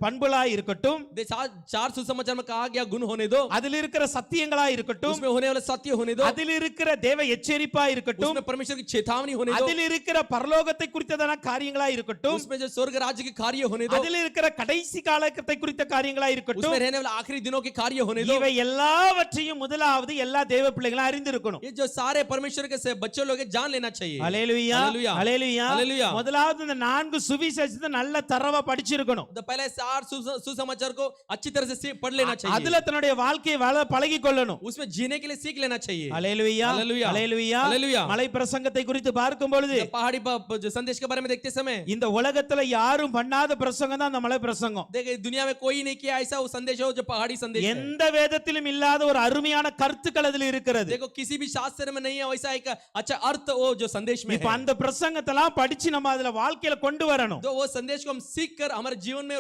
பண்புகளாய் இருக்கட்டும் 4 सुसमाचार में कहा गया गुण होने दो அதில் இருக்கிற சத்தியங்களாய் இருக்கட்டும் उसमें होने वाला सत्य होने दो அதில் இருக்கிற தேவ எச்சரிப்பாய் இருக்கட்டும் उसमें परमेश्वर की चेतावनी होने दो அதில் இருக்கிற பரலோகத்தை குறித்ததான காரியங்களாய் இருக்கட்டும் उसमें जो स्वर्ग राज्य के कार्य होने दो அதில் இருக்கிற கடைசி காலத்தை குறித்த காரியங்களாய் இருக்கட்டும் उसमें रहने वाला आखिरी दिनों के कार्य होने दो இவை எல்லாவற்றையும் முதலாவது எல்லா தேவ பிள்ளைகளும் அறிந்திருக்கணும் ये जो सारे परमेश्वर के से बच्चे लोग हैं, जान लेना चाहिए ஹalleluya हालेलुया ஹalleluya हालेलुया முதலாவது இந்த 4 சுவிசேஷத்தை நல்ல தரவா படிச்சிருக்கணும் तो पहले 4 सुसमाचार को अच्छी तरह से पढ़ लेना चाहिए அதுல தன்னுடைய வாழ்க்கையை வாழ பழகிக் கொள்ளணும் उसमें जीने के लिए सीख लेना चाहिए ஹalleluya हालेलुया ஹalleluya हालेलुया மலை பிரசங்கத்தை குறித்து பார்க்கும் பொழுது जब पहाड़ी पर जो संदेश के बारे में देखते समय இந்த உலகத்துல யாரும் பண்ணாத பிரசங்கம் தான் அந்த மலை பிரசங்கம் देखिए दुनिया में कोई नहीं किया ऐसा वो संदेश हो जो पहाड़ी संदेश है எந்த வேதத்திலும் இல்லாத ஒரு அருமையான கருத்துக்கள் அதில் இருக்கிறது देखो किसी भी शास्त्र में नहीं है वैसा एक अच्छा अर्थ वो जो संदेश में இப்ப है அந்த பிரசங்கத்தெல்லாம் படிச்சு நம்ம அதுல வாழ்க்கையில கொண்டு வரணும் तो वो संदेश को हम सीख कर हमारे जीवन में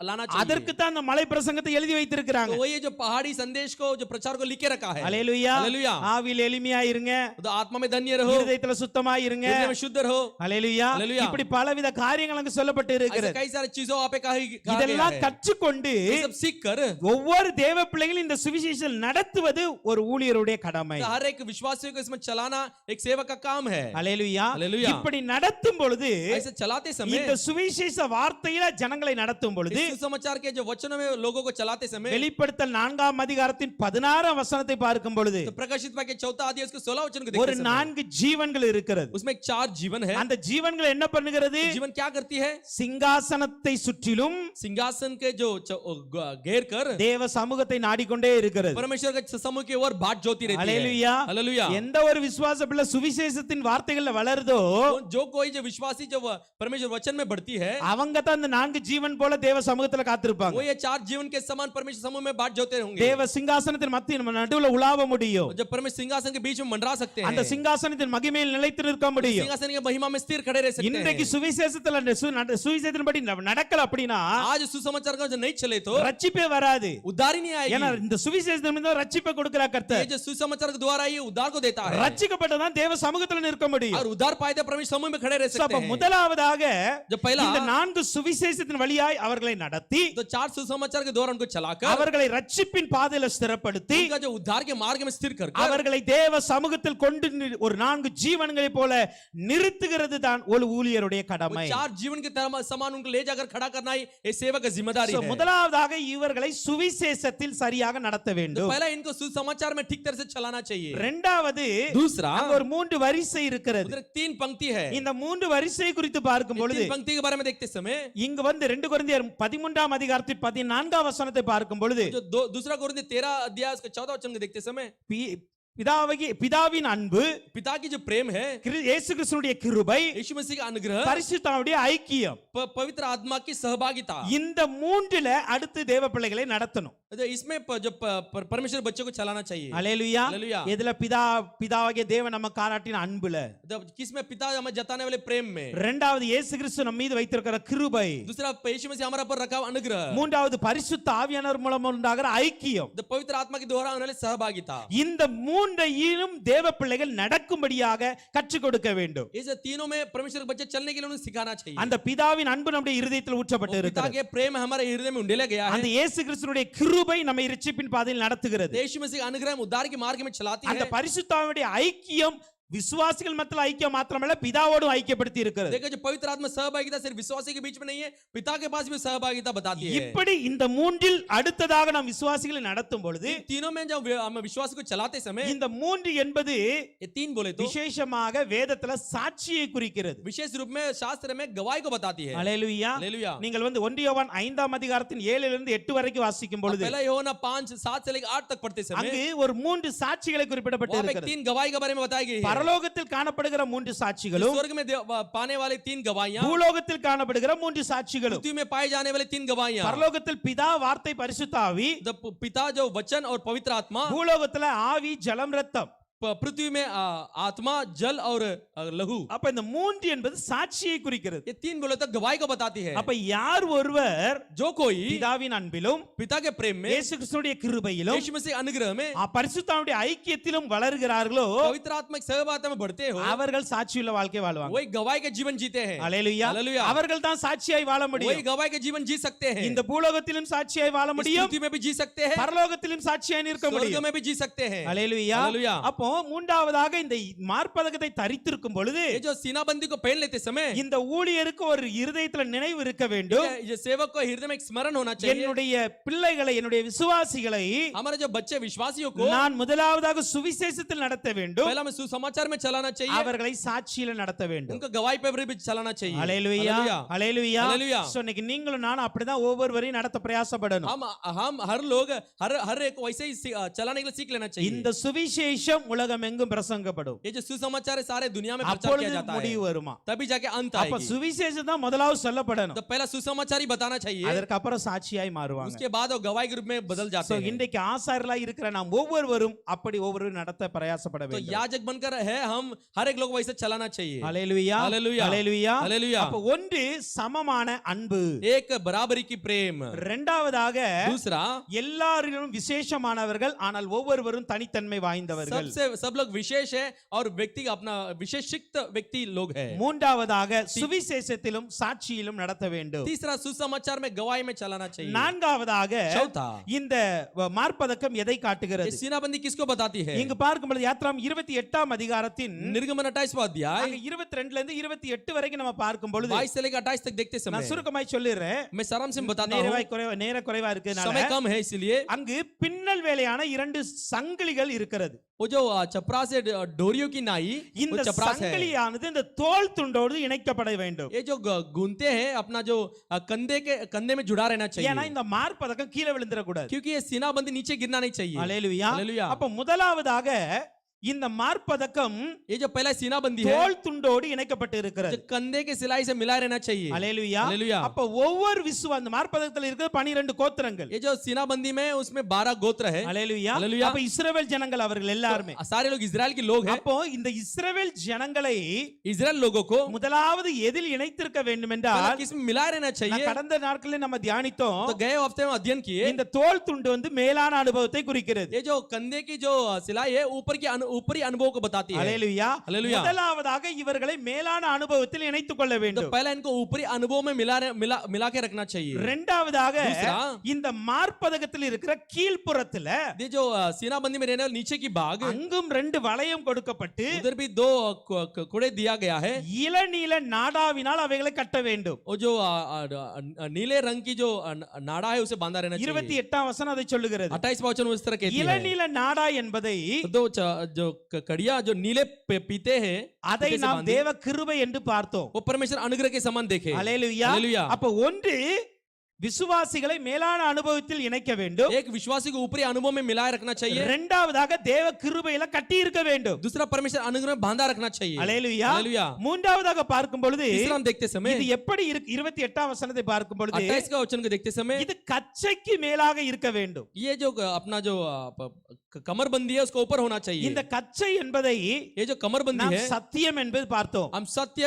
लाना चाहिए அதற்கு தான் அந்த மலை பிரசங்கத்தை எழுதி வைத்திருக்கிறாங்க तो वही जो पहाड़ी संदेश को जो प्रचार को लिखे रखा है ஹalleluya हालेलुया ஆவியில் எளிமையா இருங்க तो आत्मा में धन्य रहो இருதயத்துல சுத்தமா இருங்க हृदय में शुद्ध रहो ஹalleluya हालेलुया இப்படி பலவித காரியங்கள் அங்க சொல்லப்பட்டு ऐसे இருக்கிறது कई सारी चीजों आप कहा இதெல்லாம் गया है கற்றுக்கொண்டு ये सब सीख कर ஒவ்வொரு தேவ பிள்ளைகளும் இந்த சுவிசேஷம் நடத்துவது ஒரு ஊழியருடைய கடமை तो हर एक विश्वासी को इसमें चलाना एक सेवक का काम है ஹalleluya हालेलुया இப்படி நடத்தும் பொழுது ऐसे चलाते समय இந்த சுவிசேஷ வார்த்தையில ஜனங்களை நடத்தும் பொழுது इस सुसमाचार के जो वचनों में लोगों को चलाते समय வெளிப்படுத்தல் 4ஆம் அதிகாரத்தின் 16ஆம் வசனத்தை பார்க்கும் பொழுது तो प्रकाशित वाक्य 4 अध्याय उसके 16 वचन को ஒரு देखते समय 4 ஜீவன்கள் இருக்கிறது उसमें 4 जीवन है அந்த ஜீவன்கள் என்ன பண்ணுகிறது जीवन क्या करती है சிங்காசனத்தை சுற்றிலும் सिंहासन के जो घेर कर தேவ சமூகத்தை நாடிக்கொண்டே இருக்கிறது परमेश्वर के समूह की ओर बाट जोती रहती है ஹalleluya हालेलुया எந்த ஒரு விசுவாச பிள்ளை சுவிசேஷத்தின் வார்த்தைகள்ல வளருதோ जो कोई जो विश्वासी जो परमेश्वर वचन में बढ़ती है அவங்க தான் அந்த 4 ஜீவன் போல தேவ சமூகத்துல காத்திருப்பாங்க वो ये 4 जीवन के समान परमेश्वर समूह में बाट जोते होंगे தேவ சிங்காசனத்தின் மத்தியில் நடுவுல உலாவ முடியும் जब परमेश्वर सिंहासन के बीच में मंडरा सकते हैं அந்த சிங்காசனத்தின் மகிமையில் நிலைத்து நிற்க முடியும் सिंहासन की महिमा में स्थिर खड़े रह सकते இன்றைக்கு हैं சுவிசேஷத்துல சுவிசேஷத்தின்படி நடக்கல அப்படினா आज सुसमाचार का जो नहीं चले तो ரட்சிப்பே வராது उद्धार ही नहीं ஏன்னா आएगी இந்த சுவிசேஷத்தின் மூலம் ரட்சிப்பை கொடுக்கிற ये கர்த்தர் जो सुसमाचार के द्वारा ये उद्धार को देता है ரட்சிக்கப்பட்டதான் தேவ சமூகத்துல நிற்க முடியும் और उद्धार पाए तो परमेश्वर समूह में खड़े रह सकते அப்ப हैं முதலாவதாக जो पहला இந்த 4 சுவிசேஷத்தின் வழியாய் அவர்களை நடத்தி तो 4 सुसमाचार के द्वारा उनको चलाकर அவர்களை ரட்சிப்பின் பாதையில ஸ்திரப்படுத்தி उनका जो उद्धार के मार्ग में स्थिर कर அவர்களை தேவ சமூகத்தில் கொண்டு ஒரு 4 ஜீவன்களை போல நிறுத்துகிறது தான் ஒரு ஊழியருடைய கடமை 4 जीवन के तरह समान उनको ले जाकर खड़ा करना ही ये सेवक की जिम्मेदारी So, है முதலாவதாக இவர்களை சுவிசேஷத்தில் சரியாக நடத்த तो வேண்டும் पहला इनको सुसमाचार में ठीक तरह से चलाना चाहिए இரண்டாவது दूसरा அங்க ஒரு 3 வரிசை இருக்கிறது उधर 3 पंक्ति है இந்த 3 வரிசை குறித்து பார்க்கும் பொழுது 3 पंक्ति के बारे में देखते समय இங்கு 2 கொரிந்தியர் 13ஆம் அதிகாரத்தில் 14ஆம் வசனத்தை பார்க்கும் பொழுது जो दूसरा कोरिन्थियों 13 अध्याय उसका 14 वचन को देखते समय பிதாவின் அன்பு पिता की जो प्रेम है இயேசு கிறிஸ்துவினுடைய கிருபை यीशु मसीह का अनुग्रह பரிசுத்தாவினுடைய ஐக்கியம் पवित्र आत्मा की सहभागिता இந்த மூன்றுல அடுத்து தேவ பிள்ளைகளை நடத்தணும் इसमें जो परमेश्वर बच्चों को चलाना चाहिए அல்லேலூயா हालेलुया இதுல பிதாவாகிய தேவன் நம்ம காராட்டின அன்புல किसमें पिता हमें जताने वाले प्रेम में இரண்டாவது இயேசு கிறிஸ்து நம்ம மீது வைத்திருக்கிற கிருபை दूसरा यीशु मसीह हमारा पर रखा अनुग्रह மூன்றாவது பரிசுத்த ஆவியானவர் மூலம் உண்டாகிற ஐக்கியம் पवित्र आत्मा के द्वारा होने वाली सहभागिता இந்த மூன்று மூன்றையும் தேவ பிள்ளைகள் நடக்கும்படியாக கற்றுக் கொடுக்க வேண்டும். इस तीनों में परमेश्वर के बच्चे चलने के लिए उन्हें सिखाना चाहिए. அந்த பிதாவின் அன்பு நம்முடைய இருதயத்தில் ஊற்றப்பட்டு पिता இருக்கிறது. के प्रेम हमारे हृदय में उंडेला गया அந்த है. இயேசு கிறிஸ்துவினுடைய கிருபை நம்மை இரட்சிப்பின் பாதையில் நடத்துகிறது. यीशु मसीह अनुग्रह में उद्धार के मार्ग में चलाती அந்த है. பரிசுத்தாவினுடைய ஐக்கியம் விசுவாசிகள் மத்தியில் ஐக்கியம் மாத்திரமல்ல பிதாவோடும் ஐக்கியப்படுத்தி இருக்கிறது. देखो जो पवित्र आत्मा सहभागिता सिर्फ विश्वासी के बीच में नहीं है, पिता के पास भी सहभागिता बताती है. இப்படி இந்த மூன்றில் அடுத்ததாக நாம் விசுவாசிகளை நடத்தும் பொழுது तीनों में जब हम विश्वास को चलाते समय இந்த மூன்று என்பது ये तीन बोले तो விசேஷமாக வேதத்துல சாட்சியை குறிக்கிறது. विशेष रूप में शास्त्र में गवाही को बताती है. அல்லேலூயா. हालेलुया. நீங்கள் 1 யோவான் 5ஆம் அதிகாரத்தின் 7 இலிருந்து 8 வரைக்கும் வாசிக்கும் பொழுது पहला यूहन्ना 5 7 से लेकर 8 तक पढ़ते समय அங்கு ஒரு மூன்று சாட்சிகளை குறிப்பிடப்பட்டு वहां पे இருக்கிறது. तीन गवाही के बारे में बताई गई है. பரலோகத்தில் காணப்படுகிற மூன்று சாட்சிகளும் स्वर्ग में पाने वाले तीन गवाहियां, பூலோகத்தில் காணப்படுகிற மூன்று சாட்சிகளும் पृथ्वी में पाए जाने वाले तीन गवाहियां. பரலோகத்தில் பிதா வார்த்தை பரிசுத்த ஆவி, पिता जो वचन और पवित्र आत्मा, பூலோகத்துல ஆவி ஜலம் ரத்தம். पृथ्वी में आत्मा जल और लहू. அப்ப இந்த மூன்று என்பது சாட்சியை குறிக்கிறது. ये तीन बोले तो गवाही को बताती है. அப்ப யார் ஒருவர் जो कोई பிதாவின் அன்பிலும் पिता के प्रेम में, இயேசு கிறிஸ்துவினுடைய கிருபையிலும் यीशु मसीह अनुग्रह में, பரிசுத்தாவினுடைய ஐக்கியத்திலும் வளர்கிறார்களோ पवित्र आत्मा की सहभागिता में बढ़ते हो, அவர்கள் சாட்சியுள்ள வாழ்க்கை வாழ்வாங்க. वही गवाही के जीवन जीते हैं. அல்லேலூயா. हालेलुया. அவர்கள் தான் சாட்சியாய் வாழ वही முடியும். गवाही के जीवन जी सकते हैं. இந்த பூலோகத்திலும் சாட்சியாய் வாழ इस முடியும், पृथ्वी में भी जी सकते हैं, பரலோகத்திலும் சாட்சியாய் நிற்க स्वर्ग முடியும். में भी जी सकते हैं. அல்லேலூயா. हालेलुया. அப்போ மூன்றாவதாக இந்த மார்பதகத்தை தரித்திருக்கும் பொழுது ये जो सीनाबंदी को पहन लेते समय இந்த ஊழியருக்கு ஒரு இருதயத்துல நினைவு இருக்க வேண்டும். ये सेवक को हृदय में एक स्मरण होना चाहिए. என்னுடைய பிள்ளைகளை என்னுடைய விசுவாசிகளை हमारे जो बच्चे विश्वासियों को நான் முதலாவதாக சுவிசேஷத்தில் நடத்த வேண்டும், पहला में सुसमाचार में चलाना चाहिए, அவர்களை சாட்சியில நடத்த வேண்டும். उनको गवाही पे भी चलाना चाहिए. அல்லேலூயா. हालेलुया. அல்லேலூயா. हालेलुया. சோ இன்னைக்கு நீங்களும் நானும் அப்படிதான் ஒவ்வொருவரையும் நடத்த பிரயாசப்படணும். हम हर लोग हर एक वैसे ही चलाने के लिए सीख लेना चाहिए. இந்த சுவிசேஷம் உலகம் எங்கும் பிரசங்கப்படும். ये जो सुसमाचार है सारे दुनिया में प्रचार அப்பொழுது किया जाता முடிவு है, வருமா? तभी जाके अंत அப்ப आएगी. சுவிசேஷம் தான் முதலாவது சொல்லப்படணும். तो पहला सुसमाचार ही बताना चाहिए, அதற்கு அப்புறம் சாட்சியாய் மாறுவாங்க. उसके बाद वो गवाही के रूप में बदल சோ जाते हैं. இன்றைக்கு ஆசாரியர்களா இருக்கிற நாம் ஒவ்வொருவரும் அப்படி ஒவ்வொரு நடத்த பிரயாசப்பட तो வேண்டும். याजक बनकर है हम हर एक लोग वैसे चलाना चाहिए. அல்லேலூயா. हालेलुया. அல்லேலூயா. हालेलुया. அப்ப ஒன்று சமமான அன்பு, एक बराबरी की प्रेम. இரண்டாவதாக दूसरा எல்லாரிலும் விசேஷமானவர்கள் ஆனால் ஒவ்வொருவரும் தனித்தன்மை வாய்ந்தவர்கள். सब लोग विशेष है और व्यक्ति अपना विशेषित व्यक्ति लोग है. மூன்றாவதாக சுவிசேஷத்திலும் சாட்சியிலும் நடத்த வேண்டும். तीसरा सुसमाचार में गवाही में चलाना चाहिए. நான்காவதாக चौथा இந்த மார்பதக்கம் எதை ये காட்டுகிறது? सीनाबंदी किसको बताती है? இங்கு பார்க்கும்போது யாத்ராம் 28ஆம் அதிகாரத்தின் निर्गमन 28वां अध्याय அங்க 22ல இருந்து 28 வரைக்கும் நம்ம பார்க்கும் பொழுது 22 से लेकर 28 तक देखते நான் समय சுருக்கமாய் சொல்லிடுறேன், मैं सारांश में बताता हूं, நேர குறைவா இருக்குனால समय कम है इसलिए அங்கு பின்னல் வேலையான 2 சங்கிலிகள் இருக்கிறது. वो जो चपरा से डोरियों की नाई, இந்த वो चपरास है. சங்கிலியானது இந்த தோல் துண்டோடு இணைக்கப்பட வேண்டும். ये जो गूंते हैं अपना जो कंधे में जुड़ा रहना ஏன்னா चाहिए, இந்த மார்பதக்கம் கீழே விழுந்துட கூடாது. क्योंकि ये सीनाबंदी नीचे गिरना नहीं चाहिए. அல்லேலூயா. हालेलुया. அப்ப முதலாவதாக இந்த மார்பதக்கம் ये जो पहला सीनाबंदी है தோல் துண்டோடு இணைக்கப்பட்டு இருக்கிறது. जो कंधे के सिलाई से मिला रहना चाहिए. அல்லேலூயா. हालेलुया. அப்ப ஒவ்வொரு அந்த மார்பதக்கத்தில் இருக்கிற 12 கோத்திரங்கள். ये जो सीनाबंदी में उसमें 12 गोत्र है. அல்லேலூயா. அல்லேலூயா. அப்ப இஸ்ரவேல் ஜனங்கள் அவர்கள் எல்லாரும் सारे लोग इजराइल के लोग हैं. அப்போ இந்த இஸ்ரவேல் ஜனங்களை इजराइल लोगों को முதலாவது எதில் இணைத்திருக்க வேண்டும் என்றால் पहले किसमें मिला रहना चाहिए? கடந்த நாட்களில் நம்ம தியானித்தோம், तो गए हफ्ते में अध्ययन किए, இந்த தோல் துண்டு வந்து மேலான அனுபவத்தை குறிக்கிறது. ये जो कंधे की जो सिलाई है ऊपरी अनुभव को बताती है. அல்லேலூயா. हालेलुया. முதலாவதாக இவர்களை மேலான அனுபவத்தில் இணைத்துக் கொள்ள तो வேண்டும். पहला इनको ऊपरी अनुभव में मिला के रखना चाहिए. இரண்டாவதாக दूसरा, இந்த மார்பதகத்தில் இருக்கிற கீழ்ப்புறத்துல ये जो सीनाबंदी में रहने वाले नीचे की भाग, அங்கும் 2 வளையம் கொடுக்கப்பட்டு उधर भी 2 कुड़े दिया गया है. இளநீல நாடாவினால் அவைகளை கட்ட வேண்டும். वो जो नीले रंग की जो नाड़ा है उसे बांधा रहना चाहिए. 28ஆம் வசனம் அதை சொல்லுகிறது. 28 वचन उस तरह कहती है. இளநீல நாடா என்பதை दो जो कड़िया जो नीले पीते हैं, அதை पीते से நாம் बांधी, தேவ கிருபை என்று பார்த்தோம். वो परमेश्वर अनुग्रह के समान देखे. அல்லேலூயா. हालेलुया. அப்ப ஒன்று விசுவாசிகளை மேலான அனுபவத்தில் இணைக்க வேண்டும். एक विश्वासी को ऊपरी अनुभव में मिलाए रखना चाहिए. இரண்டாவதாக தேவ கிருபையில கட்டி இருக்க வேண்டும். दूसरा परमेश्वर अनुग्रह में बांधा रखना चाहिए. அல்லேலூயா. हालेलुया. மூன்றாவதாக பார்க்கும் பொழுது तीसरा हम देखते समय, இது எப்படி இருக்கு? 28ஆம் வசனத்தை பார்க்கும் பொழுது 28 का वचन को देखते समय, இது கச்சைக்கு மேலாக இருக்க வேண்டும். ये जो अपना जो कमरबंदी है उसको ऊपर होना चाहिए. இந்த கச்சை என்பதை ये जो कमरबंदी நாம் है சத்தியம் என்பது பார்த்தோம். हम सत्य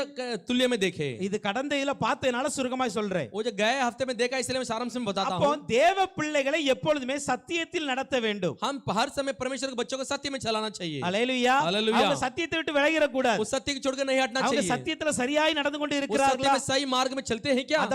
तुल्य में देखे. இது கடந்த இதுல பார்த்ததுனால சுருக்கமாய் சொல்றேன். वो जो गए हफ्ते में देखा इसलिए मैं सारांश में बताता அப்போ हूँ தேவ பிள்ளைகளை எப்பொழுதுமே சத்தியத்தில் நடத்த வேண்டும். हम हर समय परमेश्वर के बच्चों को सत्य में चलाना चाहिए அல்லேலூயா. हालेलुया அவங்க சத்தியத்தை விட்டு விலகிர கூடாது. उस सत्य को छोड़कर नहीं हटना அவங்க चाहिए சத்தியத்துல சரியாய் நடந்து கொண்டு उस सत्य இருக்கிறார்களா? में सही मार्ग में चलते हैं क्या அத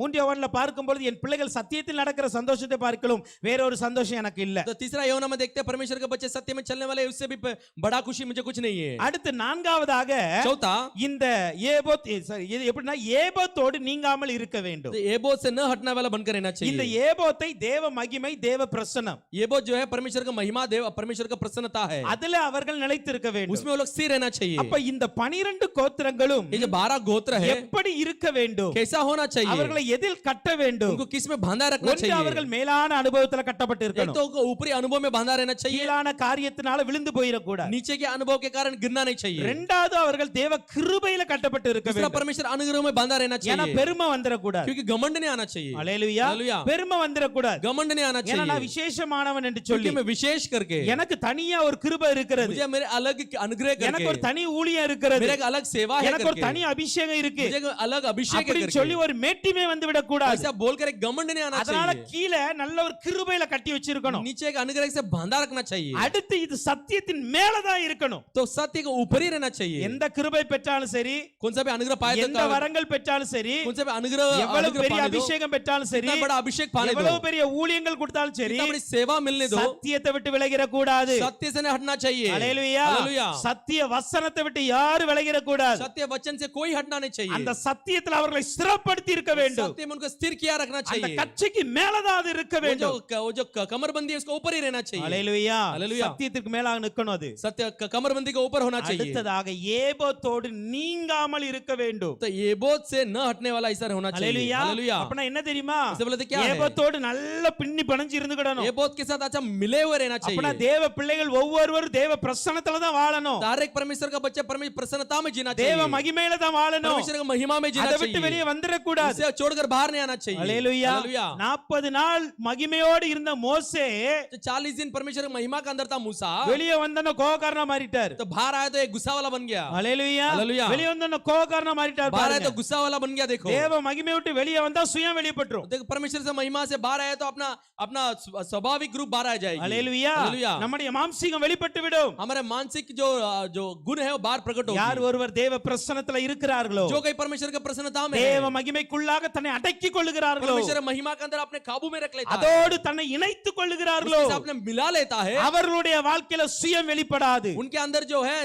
மூன்று யோவான்ல பார்க்கும்போது என் பிள்ளைகள் சத்தியத்தில் நடக்கிற சந்தோஷத்தை பார்க்கலாம் வேற ஒரு சந்தோஷம் எனக்கு இல்ல. तो तीसरा யோனா में देखते हैं परमेश्वर के बच्चे सत्य में चलने वाले उससे भी बड़ा खुशी मुझे कुछ नहीं है அடுத்து நான்காவதாக चौथा இந்த ஏபோத் இது எப்படின்னா ஏபோத்தோடு நீங்காமல் இருக்க வேண்டும். तो एबोत से न हटने वाला बनकर रहना இந்த चाहिए ஏபோத்தை தேவ மகிமை தேவ பிரசன்னம் एबोत जो है परमेश्वर का महिमा देव परमेश्वर का प्रसन्नता है அதுல அவர்கள் நிலைத்திருக்க வேண்டும். उसमें वो लोग स्थिर रहना चाहिए அப்ப இந்த 12 கோத்திரங்களும் ये जो 12 गोत्र है எப்படி இருக்க வேண்டும்? कैसा होना चाहिए அவர்களை எதில் கட்ட வேண்டும்? उनको किस में बांधा रखना ஒன்று चाहिए அவர்கள் மேலான அனுபவத்துல கட்டப்பட்டு एक இருக்கணும். तो उनको ऊपरी अनुभव में बांधा रहना चाहिए கீழான காரியத்தினால விழுந்து போயிடக்கூடாது. नीचे के अनुभव के कारण गिरना नहीं चाहिए இரண்டாவது அவர்கள் தேவ கிருபையில கட்டப்பட்டு இருக்க दूसरा வேண்டும். परमेश्वर अनुग्रह में बांधा रहना ஏன்னா चाहिए பெருமை வந்துடக்கூடாது. क्योंकि घमंड नहीं आना चाहिए அல்லேலூயா. हालेलुया பெருமை வந்துடக்கூடாது. घमंड नहीं आना ஏன்னா நான் चाहिए விசேஷமானவன் என்று சொல்லி क्योंकि मैं विशेष करके எனக்கு தனியா ஒரு கிருபை இருக்கிறது. मुझे मेरे अलग अनुग्रह எனக்கு ஒரு करके தனி ஊழியம் இருக்கிறது. मेरे एक अलग सेवा है எனக்கு ஒரு करके தனி அபிஷேகம் இருக்கு. मुझे एक अलग अभिषेक है அப்படின்னு சொல்லி करके ஒரு மேட்டிமே வந்து விடக்கூடாது. ऐसा बोलकर एक घमंड नहीं आना அதனால चाहिए கீழே நல்ல ஒரு கிருபையில கட்டி வச்சிருக்கணும். नीचे एक अनुग्रह से बांधा रखना चाहिए அடுத்து இது சத்தியத்தின் மேலதான் இருக்கணும். तो सत्य के ऊपर ही रहना चाहिए எந்த கிருபை பெற்றாலும் சரி, कौन सा भी अनुग्रह पाए எந்த तो வரங்கள் பெற்றாலும் சரி, कौन सा भी अनुग्रह எவ்வளவு अनुग्रह பெரிய पाने दो அபிஷேகம் பெற்றாலும் சரி, कितना बड़ा अभिषेक पाने दो எவ்வளவு பெரிய ஊழியங்கள் கொடுத்தாலும் சரி, कितना बड़ी सेवा मिलने दो சத்தியத்தை விட்டு விலகிற கூடாது. सत्य से नहीं हटना चाहिए அல்லேலூயா. हालेलुया சத்திய வசனத்தை விட்டு யாரும் விலகிற கூடாது. सत्य वचन से कोई हटना नहीं चाहिए அந்த சத்தியத்தில் அவர்களை ஸ்திரப்படுத்தி இருக்க வேண்டும். सत्य में उनको स्थिर किया रखना அந்த चाहिए கச்சைக்கு மேலதான் அது இருக்க வேண்டும். वो जो कमरबंदी है उसके ऊपर ही रहना चाहिए அல்லேலூயா. அல்லேலூயா. சத்தியத்துக்கு மேலாக நிக்கணும் அது. सत्य कमरबंदी के ऊपर होना चाहिए அடுத்ததாக ஏபோத்தோடு நீங்காமல் இருக்க வேண்டும். तो ये बोध से न हटने वाला ऐसा होना चाहिए அல்லேலூயா. हालेलुया அப்பனா என்ன தெரியுமா? इससे बोलते क्या है ஏபோத்தோடு நல்ல பின்னி பணஞ்சு இருந்துக்கிடணும். ये बोध के साथ अच्छा मिले हुए रहना அப்பனா चाहिए தேவ பிள்ளைகள் ஒவ்வொருவரும் தேவ பிரசன்னத்துல தான் வாழணும். हर एक परमेश्वर का बच्चा परमेश्वर प्रसन्नता में जीना தேவ चाहिए மகிமையில தான் வாழணும். परमेश्वर की महिमा में जीना அதை விட்டு चाहिए வெளியே வந்துட கூடாது. उसे छोड़कर बाहर नहीं आना चाहिए அல்லேலூயா. हालेलुया 40 நாள் மகிமையோடு இருந்த மோசே तो 40 दिन परमेश्वर की महिमा के अंदर था मूसा வெளியே வந்தன கோபக்காரனா மாறிட்டார். तो बाहर आया तो एक गुस्सा वाला बन गया அல்லேலூயா. அல்லேலூயா. வெளியே வந்தன கோபக்காரனா மாறிட்டார். बाहर आया பாருங்க. तो गुस्सा वाला बन गया देखो தேவ மகிமை விட்டு வெளியே வந்தா சுயம் வெளியப்பட்டுரும். देखो परमेश्वर से महिमा से बाहर आया तो अपना अपना स्वाभाविक रूप बाहर आ जाएगी அல்லேலூயா. हालेलुया நம்முடைய மாம்சீகம் வெளிப்பட்டு விடும். हमारे मानसिक जो गुण है वो बाहर प्रकट யார் होगी ஒருவர் தேவ பிரசன்னத்துல இருக்கிறார்களோ, जो कई परमेश्वर के प्रसन्नता में தேவ है மகிமைக்குள்ளாக தன்னை அடக்கிக் கொள்ளுகிறார்களோ, परमेश्वर महिमा के अंदर अपने काबू में रख लेता है அதோடு தன்னை இணைத்துக் கொள்ளுகிறார்களோ, उसके साथ अपने मिला लेता है அவர்களுடைய வாழ்க்கையில சுயம் வெளிப்படாது. उनके अंदर जो है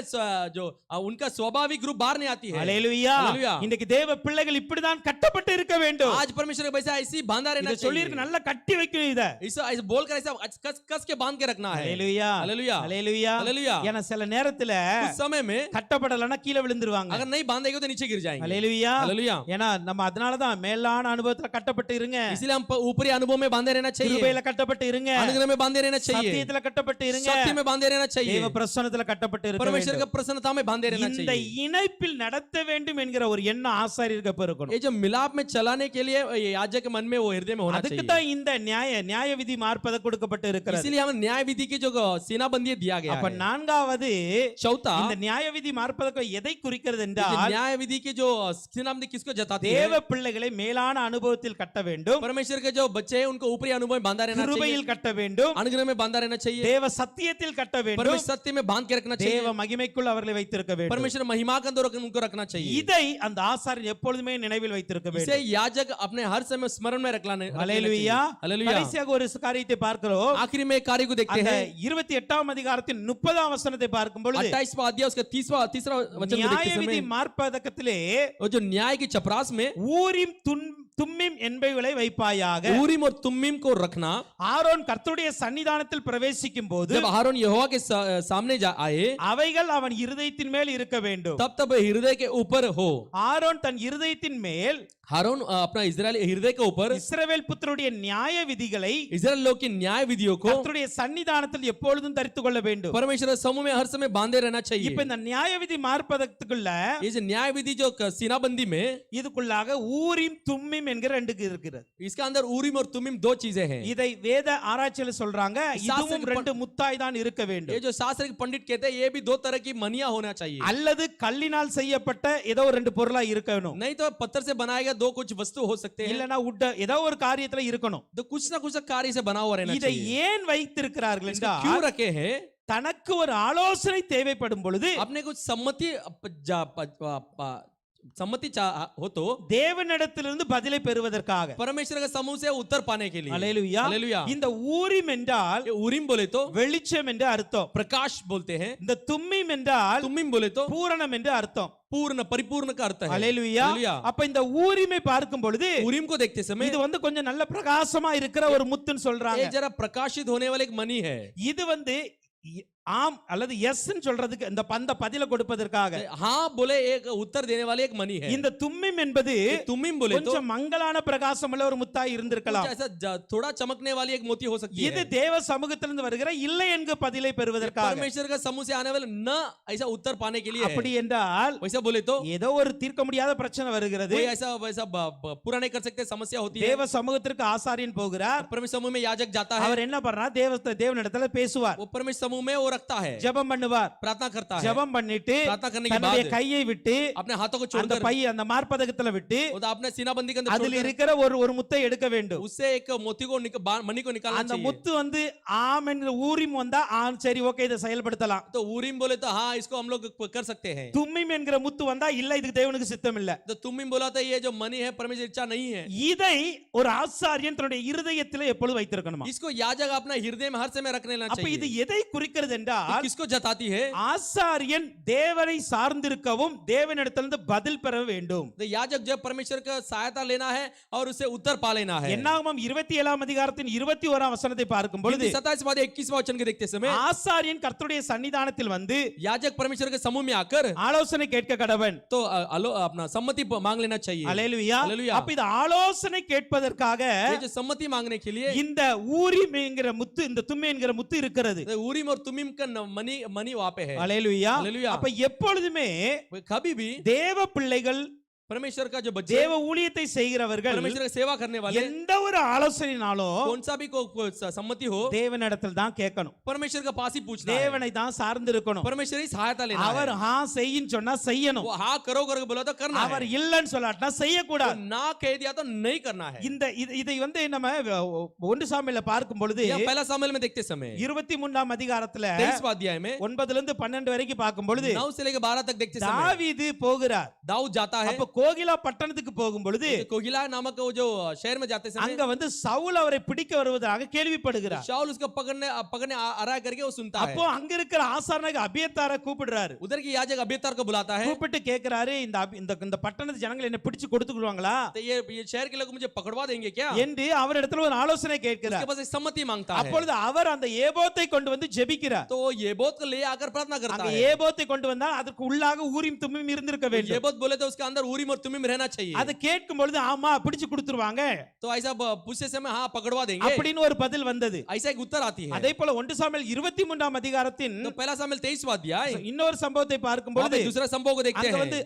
जो उनका स्वाभाविक रूप बाहर नहीं आती है அல்லேலூயா. அல்லேலூயா. இன்னைக்கு தேவ பிள்ளைகள் இப்படிதான் கட்டப்பட்டு இருக்க வேண்டும். आज परमेश्वर के वैसा ऐसी बांधा रहना இத சொல்லி चाहिए நல்லா கட்டி வைக்கணும் இத. ऐसा बोलकर ऐसा कस के बांध के रखना है அல்லேலூயா. हालेलुया அல்லேலூயா. हालेलुया ஏன்னா சில நேரத்துல उस समय में கட்டப்படலனா கீழே விழுந்துருவாங்க. अगर नहीं बांधेगे तो नीचे गिर जाएंगे அல்லேலூயா. हालेलुया ஏன்னா நம்ம அதனாலதான் மேலான அனுபவத்துல கட்டப்பட்டு இருங்க, इसलिए हम ऊपरी अनुभव में बांधे रहना चाहिए கிருபையில கட்டப்பட்டு இருங்க, अनुग्रह में बांधे रहना चाहिए சத்தியத்துல கட்டப்பட்டு இருங்க, सत्य में बांधे रहना चाहिए தேவ பிரசன்னத்துல கட்டப்பட்டு இருக்க परमेश्वर வேண்டும். का प्रसन्नता में बांधे रहना இந்த चाहिए இணைப்பில் நடத்த வேண்டும் என்கிற ஒரு எண்ணம் ஆசாரியருக்கு அப்ப இருக்கணும். ये जो मिलाप में चलाने के लिए ये याजक के मन में वो हृदय में होना அதுக்கு चाहिए தான் இந்த நியாய விதி மார்ப்பத கொடுக்கப்பட்டு இருக்கிறது. इसीलिए हमें न्याय विधि की जो सेनाबंदी दिया गया அப்ப है நான்காவது चौथा இந்த நியாய விதி மார்ப்பதற்கு எதை குறிக்கிறது ये என்றால், न्याय विधि की जो सेनाबंदी किसको जताती है தேவ பிள்ளைகளை மேலான அனுபவத்தில் கட்ட வேண்டும், परमेश्वर के जो बच्चे हैं उनको ऊपरी अनुभव में बांधा रहना चाहिए கிருபையில் கட்ட வேண்டும், अनुग्रह में बांधा रहना चाहिए தேவ சத்தியத்தில் கட்ட வேண்டும், परमेश्वर सत्य में बांध के रखना चाहिए தேவ மகிமைக்குள் அவர்களை வைத்திருக்க வேண்டும். परमेश्वर महिमा के अंदर उनको रखना चाहिए இதை அந்த ஆசாரியன் எப்பொழுதுமே நினைவில் வைத்திருக்க इसे வேண்டும். याजक अपने हर समय स्मरण में रखना அல்லேலூயா. हालेलुया கடைசியாக ஒரு காரியத்தை பார்க்கிறோம். आखिरी में एक कार्य को देखते அந்த हैं 28ஆம் அதிகாரத்தின் 30ஆம் வசனத்தை பார்க்கும் பொழுது 28वां अध्याय उसका तीसरा वचन को நியாய देखते விதி समय மார்ப்பதக்கத்திலே वो जो न्याय की चपरास में ஊரிம் தும்மிம் என்பவைகளை வைப்பாயாக. ऊरीम और तुम्मीम को रखना ஆரோன் கர்த்தருடைய சன்னிதானத்தில் பிரவேசிக்கும் போது जब आरोन यहोवा के सामने आए அவைகள் அவன் இருதயத்தின் மேல் இருக்க வேண்டும். तब हृदय के ऊपर हो ஆரோன் தன் இருதயத்தின் மேல் हारून अपना इजराइल हृदय के ऊपर இஸ்ரவேல் புத்திரருடைய நியாய விதிகளை इजराइल लोग की न्याय विधियों को கர்த்தருடைய சன்னிதானத்தில் எப்பொழுதும் தரித்துக் கொள்ள வேண்டும். परमेश्वर के समूह में हर समय बांधे रहना चाहिए இப்ப இந்த நியாய விதி மார்ப்பதற்குள்ள ये जो न्याय विधि जो सीनाबंदी में இதுக்குள்ளாக ஊரிம் தும்மிம் தும்மிம் என்கிற ரெண்டுக்கு இருக்கிறது. इसके अंदर ऊरीम और तुमीम दो चीजें हैं. இதை வேத ஆராய்ச்சியில சொல்றாங்க, இதுவும் ரெண்டு முத்தாய் தான் இருக்க ये வேண்டும். जो शास्त्रिक पंडित कहते हैं ये भी दो तरह की मनिया होना चाहिए. அல்லது கல்லினால் செய்யப்பட்ட ஏதோ ஒரு ரெண்டு பொருளா இருக்கணும். नहीं तो पत्थर से बनाए गए दो कुछ वस्तु हो सकते हैं. இல்லனா உட் ஏதோ ஒரு காரியத்துல இருக்கணும். तो कुछ ना कुछ कार्य से बना हुआ रहना இதை चाहिए. ஏன் வைத்திருக்கிறார்கள் इसको क्यों என்றால், रखे हैं? தனக்கு ஒரு ஆலோசனை தேவைப்படும் பொழுது अपने कुछ सम्मति हो तो தேவனிடத்திலிருந்து பதிலை பெறுவதற்காக. परमेश्वर के समूह से उत्तर पाने के लिए. அல்லேலூயா. हालेलुया. இந்த ஊரிம் என்றால் ये ऊरीम बोले तो வெளிச்சம் என்று அர்த்தம். प्रकाश बोलते हैं. இந்த தும்மிம் என்றால் तुमीम बोले तो பூரணம் என்று அர்த்தம். पूर्ण परिपूर्ण का अर्थ है. அல்லேலூயா. हालेलुया. அப்ப இந்த ஊரிமை பார்க்கும் பொழுது ऊरीम को देखते समय இது வந்து கொஞ்சம் நல்ல பிரகாசமா இருக்கிற ஒரு முத்துன்னு சொல்றாங்க. ये जरा प्रकाशित होने वाले एक मणि है. இது வந்து ஆம் அல்லது எஸ் சொல்றதுக்கு இந்த பந்த பதில கொடுப்பதற்காக हाँ बोले एक उत्तर देने वाले एक मणि है. இந்த தும்மிம் என்பது तुमीम बोले तो கொஞ்சம் மங்கலான பிரகாசம் உள்ள ஒரு முத்தாய் இருந்திருக்கலாம். ऐसा थोड़ा चमकने वाली एक मोती हो सकती இது है. தேவ சமூகத்திலிருந்து வருகிற இல்லை என்கிற பதிலை பெறுவதற்காக. परमेश्वर का समूह से आने वाले न ऐसा उत्तर पाने के लिए है. அப்படி என்றால் वैसा बोले तो ஏதோ ஒரு தீர்க்க முடியாத பிரச்சனை வருகிறது. कोई ऐसा वैसा पूरा नहीं कर सकते, समस्या होती है. தேவ சமூகத்திற்கு ஆசாரியன் போகிறார். परमेश्वर समूह में याजक जाता है. அவர் என்ன பண்றார்? தேவனிடத்துல பேசுவார், वो परमेश्वर समूह में वो रखता है, ஜெபம் பண்ணுவார். प्रार्थना करता है. ஜெபம் பண்ணிட்டு प्रार्थना करने के தன்னுடைய बाद கையை விட்டு अपने हाथों को அந்த छोड़कर பை அந்த மார்பதகத்துல விட்டு वो अपने सीनाबंदी के अंदर அதில் छोड़कर இருக்கிற ஒரு முத்தை எடுக்க வேண்டும். उससे एक मोती को मणि को निकालना அந்த चाहिए. முத்து வந்து ஆம் என்கிற ஊரிம் வந்தா ஆம் சரி ஓகே இதை செயல்படுத்தலாம். तो ऊरीम बोले तो हाँ इसको हम लोग कर सकते हैं. தும்மிம் என்கிற முத்து வந்தா இல்ல இதுக்கு தேவனுக்கு சித்தம் இல்ல. तो तुमीम बोला था ये जो मणि है परमेश्वर इच्छा नहीं है. இதை ஒரு ஆசாரியன் தன்னுடைய இருதயத்திலே எப்பொழுது வைத்திருக்கணுமா? इसको याजक अपना हृदय में हर समय रखने लेना அப்ப இது चाहिए. எதை குறிக்கிறது என்றால், किसको जताती है? ஆசாரியன் தேவனை சார்ந்திருக்கவும் தேவனிடத்திலிருந்து பதில் பெற வேண்டும். तो याजक जो परमेश्वर का सहायता लेना है और उसे उत्तर पा लेना है. என்னாகமம் 27ஆம் அதிகாரத்தின் 21ஆம் வசனத்தை பார்க்கும் பொழுது 27 21वां वचन के देखते समय ஆசாரியன் கர்த்தருடைய சன்னிதானத்தில் வந்து याजक परमेश्वर के समूह में आकर ஆலோசனை கேட்க கடவன். तो अपना सम्मति मांग लेना चाहिए. அல்லேலூயா. அல்லேலூயா. அப்ப இது ஆலோசனை கேட்பதற்காக ये जो सम्मति मांगने के लिए இந்த ஊரிம் என்கிற முத்து, இந்த தும்மை என்கிற முத்து இருக்கிறது. ऊरीम और तुमीम का मणि वहां पे है. அல்லேலூயா. அல்லேலூயா. அப்ப எப்பொழுதுமே कभी भी தேவ பிள்ளைகள், परमेश्वर का जो बच्चे தேவ ஊழியத்தை செய்கிறவர்கள் परमेश्वर की सेवा करने वाले எந்த ஒரு ஆலோசனைனாலும் कौन सा भी को सम्मति हो தேவனிடத்தில் தான் கேட்கணும். परमेश्वर का पास ही पूछना है. தேவனை தான் சார்ந்து இருக்கணும். परमेश्वर ही सहायता लेना அவர் है. ஹா செய்யின்னு சொன்னா செய்யணும். वो हाँ करो करके बोला तो करना அவர் है. இல்லன்னு சொல்லாட்டா वो செய்யக்கூடாது. ना कह दिया तो नहीं करना है. இதை வந்து நம்ம 1 சாமுவேல்ல பார்க்கும் பொழுது यह पहला सामुएल में देखते समय 23ஆம் அதிகாரத்துல 23वां अध्याय में 9 ல இருந்து 12 வரைக்கும் பார்க்கும் பொழுது 9 से लेकर 12 तक देखते समय தாவீது போகிறார். दाऊद जाता है. அப்ப கோகிலா பட்டணத்துக்கு போகும் பொழுது कोगिला नामक वो जो शहर में जाते समय அங்க வந்து சவுல் அவரை பிடிக்க வருவதாக கேள்விப்படுகிறார். शाऊल उसको पकड़ने आ रहा करके वो सुनता அப்போ है. அங்க இருக்கிற ஆசாரனாக அபியத்தாரை கூப்பிடுறாரு. उधर की याजक अबियतार को बुलाता है. கூப்பிட்டு கேக்குறாரு, இந்த பட்டணத்து ஜனங்கள் என்ன பிடிச்சு கொடுத்துக்குவாங்களா तो ये शहर के लोग मुझे पकड़वा देंगे क्या? என்று அவரிடத்துல ஒரு ஆலோசனை கேட்கிறார். उसके पास एक सम्मति मांगता है. அப்பொழுது அவர் அந்த ஏபோத்தை கொண்டு வந்து ஜெபிக்கிறார். तो ये बोध को ले आकर प्रार्थना करता அங்க है. ஏபோத்தை கொண்டு வந்தால் அதற்கு உள்ளாக ஊரிம் தும்மிம் இருந்திருக்க ये வேண்டும். बोध बोले तो उसके अंदर ऊरीम और तुमीम रहना चाहिए. அது கேட்கும் பொழுது ஆமா பிடிச்சு கொடுத்துருவாங்க तो ऐसा पूछते समय हाँ पकड़वा देंगे அப்படின்னு ஒரு பதில் வந்தது. ऐसा एक उत्तर आती है. அதே போல 1 சாமுவேல் 23ஆம் அதிகாரத்தின் तो पहला सामुएल 23वां अध्याय இன்னொரு சம்பவத்தை பார்க்கும் वहां பொழுது पे दूसरा संभव को देखते அங்க हैं. வந்து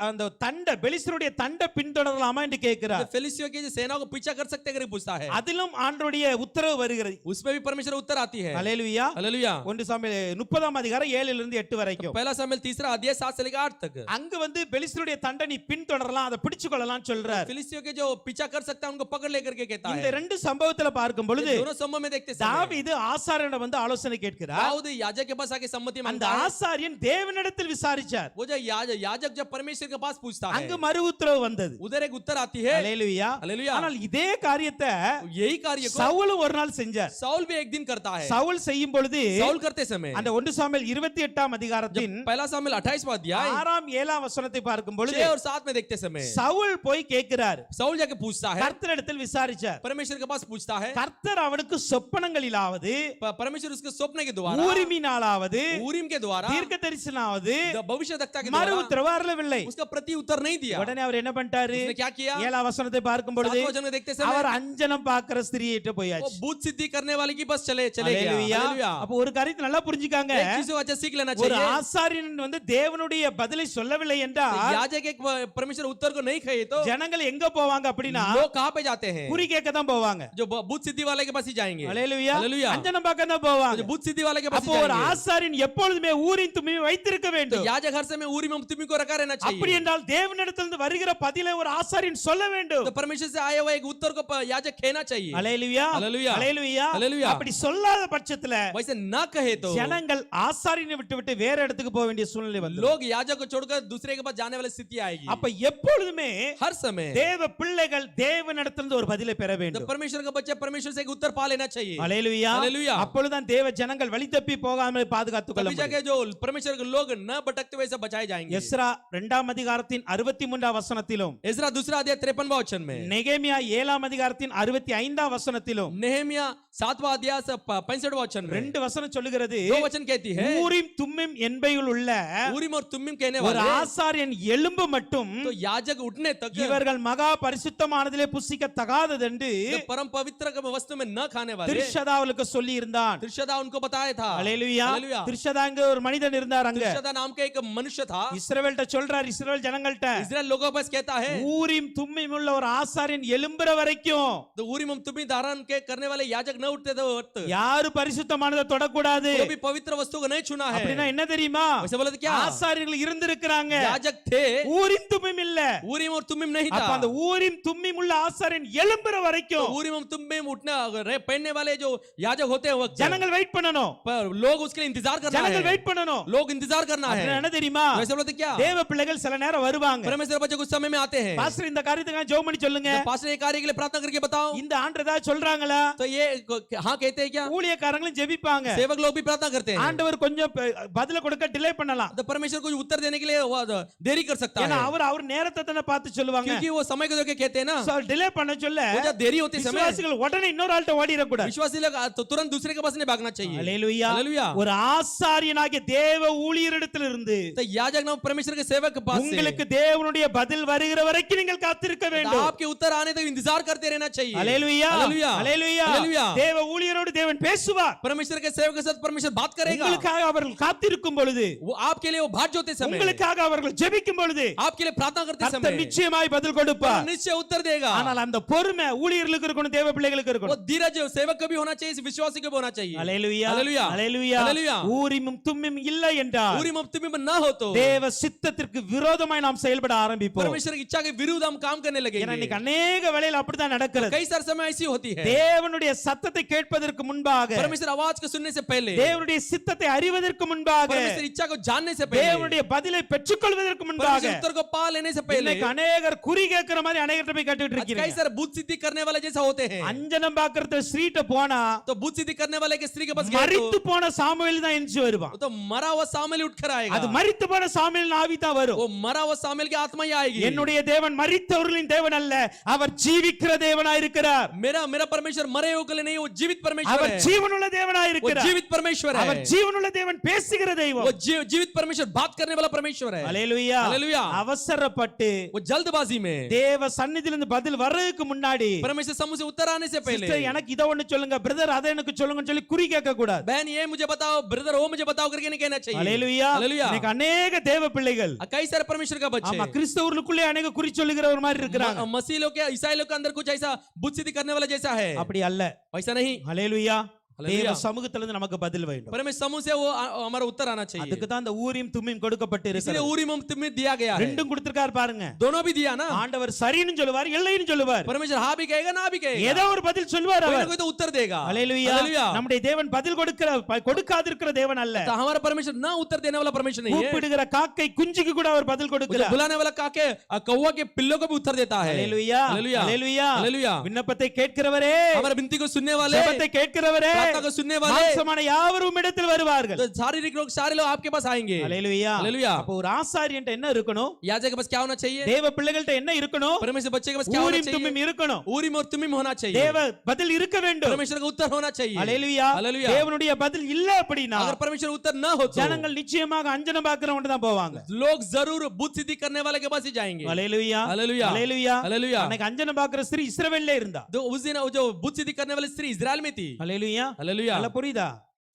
அந்த தண்ட பெலிஸ்தருடைய தண்ட பின்தொடரலாமா என்று கேட்கிறார். तो फिलिस्तियों की जो सेना को पीछा कर सकते करके पूछता है. அதிலும் ஆண்டவருடைய உத்தரவு வருகிறது. उसमें भी परमेश्वर उत्तर आती है. அல்லேலூயா. हालेलुया. 1 சாமுவேல் 30ஆம் அதிகாரம் 7 ல இருந்து 8 வரைக்கும் पहला सामुएल 3 अध्याय 7 से लेकर 8 तक அங்க வந்து பெலிஸ்தருடைய தண்டை நீ பின்தொடரலாம், அதை பிடிச்சு கொள்ளலாம் சொல்றார். फिलिस्तियों के जो पीछा कर सकता है उनको पकड़ लेकर के कहता இந்த है. ரெண்டு சம்பவத்துல பார்க்கும் பொழுது ये दोनों संभव में देखते समय தாவீது ஆசாரியனிடம் வந்து ஆலோசனை கேட்கிறார். दाऊद याजक के पास आके सम्मति அந்த मांगता है. ஆசாரியன் தேவனிடத்தில் விசாரிச்சார். वो जो याजक जब परमेश्वर के पास पूछता அங்க है மறு உத்தரவு வந்தது. उधर एक उत्तर आती है. அல்லேலூயா. हालेलुया. ஆனால் இதே காரியத்தை यही कार्य को சவுலும் ஒரு நாள் செஞ்சார். साउल भी एक दिन करता है. சவுல் செய்யும் பொழுது साउल करते समय அந்த 1 சாமுவேல் 28ஆம் அதிகாரத்தின் जब पहला सामुएल 28वां अध्याय 6ஆம் 7ஆம் வசனத்தை பார்க்கும் பொழுது 6 और 7 में देखते समय சவுல் போய் கேட்கிறார். साउल जाके पूछता है. கர்த்தரிடத்தில் விசாரிச்சார். परमेश्वर के पास पूछता है. கர்த்தர் அவனுக்கு சொப்பனங்களிலாவது परमेश्वर उसके स्वप्न के द्वारा ஊரிமினாலாவது ऊरीम के द्वारा தீர்க்கதரிசனாவது भविष्यवक्ता के மறு द्वारा உத்தரவு அருளவில்லை. उसका प्रति उत्तर नहीं दिया. உடனே அவர் என்ன பண்ணிட்டாரு? उसने क्या किया? 7ஆம் வசனத்தை பார்க்கும் பொழுது 7वां वचन में देखते समय அவர் அஞ்சனம் பார்க்கிற ஸ்திரீயிட்ட वो போயாச்சு. भूत सिद्धि करने वाली की बस चले गया. அல்லேலூயா. हालेलुया. அப்ப ஒரு காரியத்தை நல்லா புரிஞ்சுக்காங்க. एक चीज को अच्छा सीख लेना ஒரு चाहिए. ஆசாரியன் வந்து தேவனுடைய பதிலை சொல்லவில்லை तो என்றால் याजक एक परमेश्वर उत्तर को नहीं कहे तो ஜனங்கள் எங்க போவாங்க அப்படின்னா लोग कहाँ पे जाते हैं? குறி கேட்க தான் போவாங்க. जो भूत सिद्धि वाले के पास ही जाएंगे। ஹalleluya. हालेलुया। அஞ்சனம் பார்க்க தான் போவாங்க. जो भूत सिद्धि वाले के पास ही அப்போ ஒரு जाएंगे। ஆசாரியன் எப்பொழுதுமே ஊரின் தும்மியை வைத்திருக்க तो வேண்டும். याजक हर समय ऊरीम और तुमीम को रखा रहना அப்படி चाहिए। என்றால் தேவனிடத்திலிருந்து வருகிற பதிலை ஒரு ஆசாரியன் சொல்ல வேண்டும். तो परमेश्वर से आया हुआ एक उत्तर को याजक कहना चाहिए। ஹalleluya. ஹalleluya. ஹalleluya. ஹalleluya. அப்படி சொல்லாத பட்சத்துல वैसे ना कहे तो ஜனங்கள் ஆசாரியனை விட்டு வேற இடத்துக்கு போக வேண்டிய சூழ்நிலை வந்து लोग याजक को छोड़कर दूसरे के पास जाने वाली स्थिति आएगी। அப்ப எப்பொழுதுமே हर समय தேவ பிள்ளைகள் தேவனிடத்திலிருந்து ஒரு பதிலை பெற तो வேண்டும். परमेश्वर का बच्चा परमेश्वर से एक उत्तर पा लेना चाहिए। ஹalleluya. ஹalleluya. அப்பொழுதுதான் தேவ ஜனங்கள் வழி தப்பி போகாமல் பாதுகாத்துக் கொள்ள तभी முடியும். जाके जो परमेश्वर के लोग न भटकते हुए से बचाए जाएंगे। எஸ்ரா 2ஆம் அதிகாரத்தின் 63ஆம் வசனத்திலும் इस्रा दूसरा अध्याय 53वां वचन में, நெகேமியா 7ஆம் அதிகாரத்தின் 65ஆம் வசனத்திலும் नेहमिया 7वां अध्याय 65वां वचन में ரெண்டு வசனம் சொல்லுகிறது. दो वचन कहती है ஊரிம் தும்மிம் என்பையில் உள்ள ऊरीम और तुमीम कहने ஒரு वाले ஆசாரியன் எலும்பு மட்டும் तो याजक उठने तक இவர்கள் மகா பரிசுத்தமானதிலே புசிக்க தகாததென்று जो परम पवित्र के वस्तु में न खाने वाले திர்ஷதாவுக்கு சொல்லி இருந்தான். तिरशदा उनको बताया था। ஹalleluya. हालेलुया। திர்ஷதாங்க ஒரு மனிதன் இருந்தார் அங்க. तिरशदा नाम का एक मनुष्य था। இஸ்ரவேல்ட்ட சொல்றார், இஸ்ரவேல் ஜனங்கள்ட்ட इस्राएल लोगों पास कहता है ஊரிம் தும்மிம் உள்ள ஒரு ஆசாரியன் எலும்புற வரைக்கும் तो ऊरीम और तुमीम धारण के करने वाले याजक न उठते थे वक्त யாரு பரிசுத்தமானதை தொடக்கூடாது. वो भी पवित्र वस्तु को नहीं छूना है। அப்படின்னா என்ன தெரியுமா? वैसे बोले तो क्या ஆசாரியர்கள் இருந்திருக்கிறாங்க, याजक थे, ஊரிம் தும்மிம் இல்ல. ऊरीम और तुमीम नहीं அப்ப था। அந்த ஊரிம் தும்மிம் உள்ள ஆசாரியன் எலும்புற तो வரைக்கும் ऊरीम और तुमीम उठने पहनने वाले जो याजक होते हैं वक्त ஜனங்கள் வெயிட் பண்ணணும். पर लोग उसके लिए इंतजार करना ஜனங்கள் है। வெயிட் பண்ணணும். लोग इंतजार करना है। அப்படின்னா என்ன தெரியுமா? वैसे बोले तो क्या தேவ பிள்ளைகள் சில நேரம் வருவாங்க. परमेश्वर बच्चे कुछ समय में आते हैं। பாஸ்டர் இந்த காரியத்துக்கு ஜெபம் பண்ணி சொல்லுங்க. तो पास्टर ये कार्य के लिए प्रार्थना करके बताओ। இந்த ஆண்டு ஏதாவது சொல்றாங்களா? तो ये हाँ कहते हैं क्या? ஊழியக்காரங்களும் ஜெபிப்பாங்க. सेवक लोग भी प्रार्थना करते हैं। ஆண்டவர் கொஞ்சம் பதில கொடுக்க டிலே பண்ணலாம். तो परमेश्वर कुछ उत्तर देने के लिए वो देरी कर सकता ஏன்னா है, அவர் நேரத்தை தானே பார்த்து சொல்லுவாங்க. क्योंकि वो समय को देख के कहते हैं ना। டிலே பண்ண சொல்ல वो जब देरी होती समय விசுவாசிகள் உடனே இன்னொரு ஆள்கிட்ட ஓடிர கூடாது. विश्वासी लोग तो तुरंत दूसरे के पास नहीं भागना चाहिए। ஹalleluya. हालेलुया। ஒரு ஆசாரியனாகிய தேவ ஊழியரிடத்திலிருந்து तो याजक नाम परमेश्वर के सेवक के पास से உங்களுக்கு தேவனுடைய பதில் வருகிற வரைக்கும் நீங்கள் காத்திருக்க तो வேண்டும். आपके उत्तर आने तक इंतजार करते रहना चाहिए। ஹalleluya. हालेलुया। ஹalleluya. हालेलुया। தேவ ஊழியரோடு தேவன் பேசுவார். परमेश्वर के सेवक के साथ परमेश्वर बात करेगा। உங்களுக்காக அவர்கள் காத்திருக்கும் பொழுது, वो आपके लिए वो भाट जोते समय, உங்களுக்காக அவர்கள் ஜெபிக்கும் பொழுது आपके लिए प्रार्थना करते கர்த்தர் समय நிச்சயமாய் பதில் கொடுப்பார். निश्चय उत्तर देगा। ஆனால் அந்த பொறுமை ஊழியர்களுக்கு இருக்கணும், தேவ பிள்ளைகளுக்கு वो இருக்கணும். धीरज सेवक को भी होना चाहिए, विश्वासी को भी होना चाहिए। ஹalleluya. हालेलुया। ஹalleluya. हालेलुया। ஊரிமும் தும்மியும் இல்லை என்றால் ऊरीम और तुमीम ना हो तो தேவ சித்தத்திற்கு விரோதமாய் நாம் செயல்பட ஆரம்பிப்போம். परमेश्वर की इच्छा के विरुद्ध हम काम करने ஏன்னா लगेंगे। இன்னைக்கு अनेक வேளையில அப்படிதான் நடக்கிறது. कई सारे समय ऐसी होती है, தேவனுடைய சத்தத்தை கேட்பதற்கு முன்பாக, परमेश्वर आवाज को सुनने से पहले, தேவனுடைய சித்தத்தை அறிவதற்கு முன்பாக, परमेश्वर इच्छा को जानने से पहले, தேவனுடைய பதிலை பெற்றுக்கொள்வதற்கு முன்பாக परमेश्वर उत्तर को पा लेने से पहले இன்னைக்கு அநேகர் குறி கேட்கிற மாதிரி அநேகர்ட்ட போய் கேட்டுட்டு कई இருக்கீங்க. सारे भूत सिद्धि करने वाले जैसा होते हैं। அஞ்சனம் பார்க்கறது ஸ்ட்ரீட்ட போனா तो भूत सिद्धि करने वाले के स्त्री के पास गए மரித்து போன சாமுவேல் தான் எந்திச்சு வருவான். तो मरा हुआ सामुएल उठ कर आएगा। அது மரித்து போன சாமுவேல் ஆவி தான் வரும். वो मरा हुआ सामुएल की आत्मा ही आएगी। என்னுடைய தேவன் மரித்தவர்களின் தேவன் அல்ல, அவர் ஜீவிக்கிற தேவனாய் இருக்கிறார். मेरा परमेश्वर मरे हुए के लिए नहीं, वो जीवित परमेश्वर அவர் है। ஜீவனுள்ள தேவனாய் वो இருக்கிறார். जीवित परमेश्वर है। அவர் ஜீவனுள்ள தேவன் பேசுகிற தெய்வம். वो जीवित परमेश्वर बात करने वाला परमेश्वर है। ஹalleluya. हालेलुया। அவசரப்பட்டு वो जल्दबाजी में தேவ சந்நிதியிலிருந்து பதில் வர்றதுக்கு முன்னாடி, परमेश्वर समूह से उत्तर आने से पहले, சிஸ்டர் எனக்கு இத ஒன்னு சொல்லுங்க, பிரதர் அதை எனக்கு சொல்லுங்கன்னு சொல்லி குறி கேட்க கூடாது. बहन ये मुझे बताओ, ब्रदर वो मुझे बताओ करके नहीं कहना चाहिए। ஹalleluya. हालेलुया। இன்னைக்கு अनेक தேவ பிள்ளைகள், कई सारे परमेश्वर का बच्चे, ஆமா, கிறிஸ்தவர்களுக்குள்ளே अनेक குறி சொல்லுகிறவர் மாதிரி இருக்கிறாங்க. मसीह लोग के, ईसाई लोग के अंदर कुछ ऐसा बुत सिद्धि करने वाला जैसा है, அப்படி அல்ல. वैसा नहीं। ஹalleluya. தேவ हालेलुया। சமூகத்திலிருந்து நமக்கு பதில் வேண்டும். परमेश्वर समूह से वो हमारा उत्तर आना चाहिए। அதுக்கு தான் இந்த ஊரியும் தும்மியும் கொடுக்கப்பட்டு इसलिए இருக்கிறது. ऊरीम और तुमीम दिया गया है। ரெண்டும் கொடுத்திருக்கார் பாருங்க. दोनों भी दिया ना। ஆண்டவர் சரின்னு சொல்லுவார், இல்லைன்னு சொல்லுவார். परमेश्वर हाँ भी कहेगा, ना भी कहेगा, ஏதோ ஒரு பதில் சொல்வார் कोई ना அவர். कोई तो उत्तर देगा। ஹalleluya. हालेलुया। நம்முடைய தேவன் பதில் கொடுக்காதிருக்கிற தேவன் அல்ல. तो हमारा परमेश्वर ना उत्तर देने वाला परमेश्वर नहीं है। கூப்பிடுகிற காக்கை குஞ்சுக்கு கூட அவர் பதில் वो जो கொடுக்கிறார். बुलाने वाला काके कौवा के पिल्लों को भी उत्तर देता है। ஹalleluya. हालेलुया। ஹalleluya. हालेलुया। விண்ணப்பத்தை கேட்கிறவரே, हमारे विनती को सुनने वाले, ஜெபத்தை கேட்கிறவரே, प्रार्थना को सुनने वाले, மாம்சமான யாவரும் இடத்தில் வருவார்கள். तो शारीरिक लोग सारे लोग आपके पास आएंगे। ஹalleluya. हालेलुया। அப்போ ஒரு ஆசாரியன்ட்ட என்ன இருக்கணும்? याजक के पास क्या होना चाहिए? தேவ பிள்ளைகள்ட்ட என்ன இருக்கணும்? परमेश्वर बच्चे के पास क्या होना ஊரிம் தும்மிம் चाहिए? இருக்கணும். ऊरीम और तुमीम होना चाहिए। தேவ பதில் இருக்க வேண்டும். परमेश्वर का उत्तर होना चाहिए। ஹalleluya. हालेलुया। தேவனுடைய பதில் இல்ல அப்படினா अगर परमेश्वर उत्तर ना हो तो ஜனங்கள் நிச்சயமாக அஞ்சனம் பார்க்கிறவங்க தான் போவாங்க. लोग जरूर बुत सिद्धि करने वाले के पास ही जाएंगे। ஹalleluya. हालेलुया। ஹalleluya. हालेलुया। அன்னைக்கு அஞ்சனம் பார்க்கிற ஸ்திரீ இஸ்ரவேல்ல இருந்தா. तो उस दिन वो जो बुत सिद्धि करने वाली स्त्री इजराइल में थी। ஹalleluya. हालेलुया। நல்லா புரியுதா?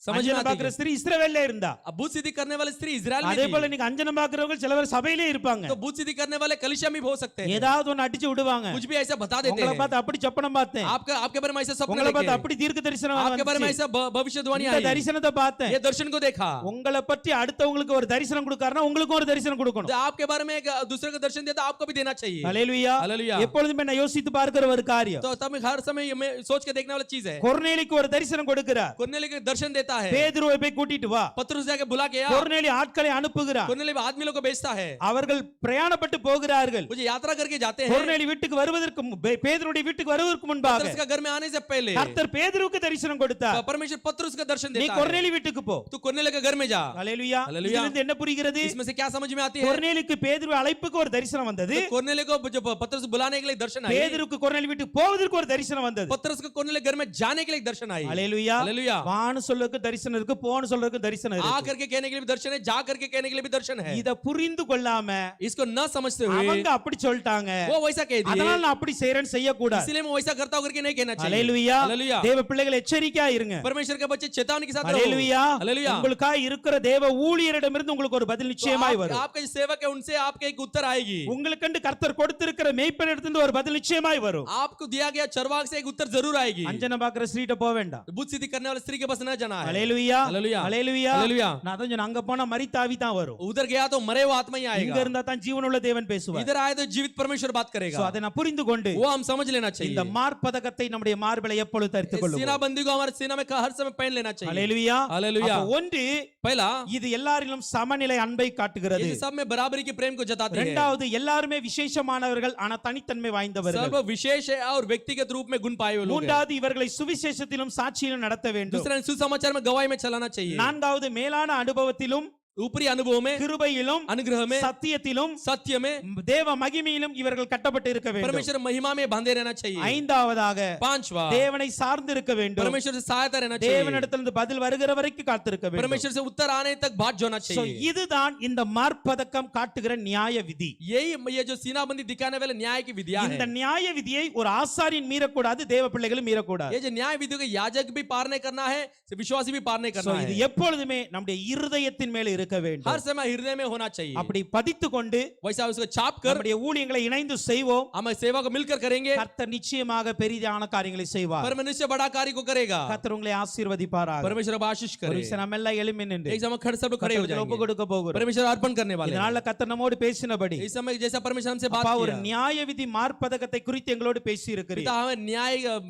समझ में அஞ்சனம் आती பாக்குற है। ஸ்திரீ இஸ்ரவேல்ல இருந்தா. अब भूत सिद्धि करने वाले स्त्री इजराइल அதே में போல थी। இன்னைக்கு அஞ்சனம் பாக்குறவங்க சிலவர் சபையிலே இருப்பாங்க. तो भूत सिद्धि करने वाले कलीसिया में भी हो सकते हैं। ஏதாவது ஒன்னு அடிச்சு விடுவாங்க. कुछ भी ऐसा बता देते உங்களை हैं। பார்த்து அப்படி சொப்பனம் பார்த்தேன், आपके बारे में ऐसा सपना உங்களை பார்த்து देखे, அப்படி தீர்க்க தரிசனம் आपके बारे में வந்துச்சு. ऐसा भविष्यवाणी இந்த आई, தரிசனத்தை பார்த்தேன். ये दर्शन को देखा। உங்களை பற்றி அடுத்தவங்களுக்கு ஒரு தரிசனம் கொடுக்காருன்னா உங்களுக்கும் ஒரு தரிசனம் கொடுக்கணும். तो आपके बारे में एक दूसरे को दर्शन देता आपको भी देना चाहिए। ஹல்லேலூயா. हालेलुया। எப்பொழுதுமே நான் யோசித்து பார்க்கிற ஒரு காரியம், तो तब हर समय ये मैं सोच के देखने वाला चीज है। கொர்நேலிக்கு ஒரு தரிசனம் கொடுக்கிறார். कुरनेली को दर्शन देता है, பேதுருவை போய் கூட்டிட்டு வா. पतरस जाके बुला के आ। கொர்நேலி ஆட்களை அனுப்புகிறார். कुरनेली आदमी लोग को भेजता है, அவர்கள் பிரயாணப்பட்டு போகிறார்கள். मुझे यात्रा करके जाते हैं। கொர்நேலி வீட்டுக்கு வருவதற்கு பேதுருடைய வீட்டுக்கு வருவதற்கு முன்பாக पतरस का घर में आने से पहले கர்த்தர் பேதுருவுக்கு தரிசனம் கொடுத்தார். परमेश्वर पतरस का दर्शन நீ देता है, கொர்நேலி வீட்டுக்கு போ. तू कुरनेली के घर में जा। ஹல்லேலூயா. ஹல்லேலூயா. இதிலிருந்து என்ன புரிகிறது? इसमें से क्या समझ में आती है? கொர்நேலிக்கு பேதுரு அழைப்புக்கு ஒரு தரிசனம் வந்தது. तो कुरनेली को जो पतरस बुलाने के लिए दर्शन आई, பேதுருக்கு கொர்நேலி வீட்டுக்கு போவதற்கு ஒரு தரிசனம் வந்தது. पतरस को कुरनेली घर में जाने के लिए दर्शन आई। ஹல்லேலூயா. हालेलुया। வான்னு சொல்லக்கு தரிசனம் இருக்கு, போன்னு சொல்லக்கு தரிசனம் आ இருக்கு. करके कहने के लिए भी दर्शन है, जा करके कहने के लिए भी दर्शन है। இத புரிந்து கொள்ளாம इसको न समझते हुए அவங்க அப்படி சொல்லிட்டாங்க, वो वैसा कह दिए, அதனால நான் அப்படி செய்றேன்னு செய்யக்கூடாது. इसलिए मैं वैसा करता हूं करके नहीं कहना चाहिए। ஹல்லேலூயா. हालेलुया। தேவ பிள்ளைகள் எச்சரிக்கையா இருங்க. परमेश्वर के बच्चे चेतावनी के साथ रहो। ஹல்லேலூயா. हालेलुया। உங்களுக்காக இருக்கிற தேவ ஊழியரிடமிருந்து உங்களுக்கு ஒரு பதில் तो நிச்சயமாய் வரும். आपका जो सेवक है उनसे आपके एक उत्तर आएगी। உங்களுக்கென்று கர்த்தர் கொடுத்திருக்கிற மேய்ப்பனிடத்திலிருந்து ஒரு பதில் நிச்சயமாய் வரும். आपको दिया गया चरवाक से एक उत्तर जरूर आएगी। அஞ்சனம் பாக்குற ஸ்திரீட்ட போக வேண்டாம். बुद्ध सिद्धि करने वाले स्त्री के पास न जाना है। ஹல்லேலூயா. हालेलुया। ஹல்லேலூயா. हालेलुया। நான் தான் சொன்னேன், அங்க போனா மரித்தாவி தான் வரும். उधर गया तो मरे हुआ आत्मा ही இங்க आएगा, இருந்தா தான் ஜீவனுள்ள தேவன் பேசுவார். इधर आए तो जीवित परमेश्वर बात சோ करेगा। அதை நான் புரிந்து கொண்டு वो हम समझ लेना चाहिए। இந்த மார்பதகத்தை நம்முடைய மார்பிலை எப்பொழுது தரித்துக் கொள்ளுவோம். सीना बंदी को हमारे सीना में हर समय पहन लेना चाहिए। ஹல்லேலூயா. हालेलुया। அப்ப ஒன்று, पहला, இது எல்லாரிலும் சமநிலை அன்பை காட்டுகிறது. ये सब में बराबरी के प्रेम को जताते हैं। இரண்டாவது, எல்லாருமே விசேஷமானவர்கள் ஆனா தனித்தன்மை வாய்ந்தவர்கள். सर्व विशेष है और व्यक्तिगत रूप में गुण पाए हुए लोग हैं। மூன்றாவது, இவர்களை சுவிசேஷத்திலும் சாட்சியிலும் நடத்த வேண்டும். दूसरा, सुसमाचार में गवाही में चलाना चाहिए। நான்காவது, மேலான அனுபவத்திலும் ऊपरी अनुभव में, கிருபையிலும் अनुग्रह में, சத்தியத்திலும் सत्य में, தேவ மகிமையிலும் இவர்கள் கட்டப்பட்டு இருக்க வேண்டும். परमेश्वर महिमा में बांधे रहना चाहिए। ஐந்தாவதாக, पांचवा, தேவனை சார்ந்து இருக்க வேண்டும். परमेश्वर से सहायता रहना चाहिए। தேவனிடத்திலிருந்து பதில் வருகிற வரைக்கும் காத்திருக்க வேண்டும். परमेश्वर से उत्तर आने तक बात जोना So, चाहिए। இதுதான் இந்த மார்பதக்கம் காட்டுகிற நியாய விதி. यही ये जो सीनाबंदी दिखाने वाले न्याय की विधियां இந்த है। நியாய விதியை ஒரு ஆசாரியன் மீறக்கூடாது, தேவ பிள்ளைகளும் மீறக்கூடாது. ये जो न्याय विधियों को याजक भी पार नहीं करना है, विश्वासी भी पार नहीं So, करना இது है। எப்பொழுதுமே நம்முடைய இருதயத்தின் மேல இருக்க வேண்டும். हर समय हृदय में होना चाहिए। அப்படி பதித்து கொண்டு वैसा उसको छाप कर நம்முடைய ஊழியங்களை இணைந்து செய்வோம். हम सेवा को मिलकर करेंगे, கர்த்தர் நிச்சயமாக பெரிதான காரியங்களை செய்வார். परमेश्वर बड़ा कार्य को करेगा। கர்த்தர் உங்களை ஆசீர்வதிப்பாராக. परमेश्वर अब आशीष ஒரு करे। விஷயம் நம்ம எல்லாம் எழும்பி நின்று एक समय खड़े सब लोग खड़े हो கர்த்தருக்கு ஒப்பு जाएंगे। கொடுக்க போகிறோம். परमेश्वर अर्पण करने वाले हैं। இதனால கர்த்தர் நம்மோடு பேசினபடி इस समय जैसा परमेश्वर हमसे बात அப்பா ஒரு किया, நியாய விதி மார்பதகத்தை குறித்து எங்களோடு பேசி இருக்கிறீர். पिता हमें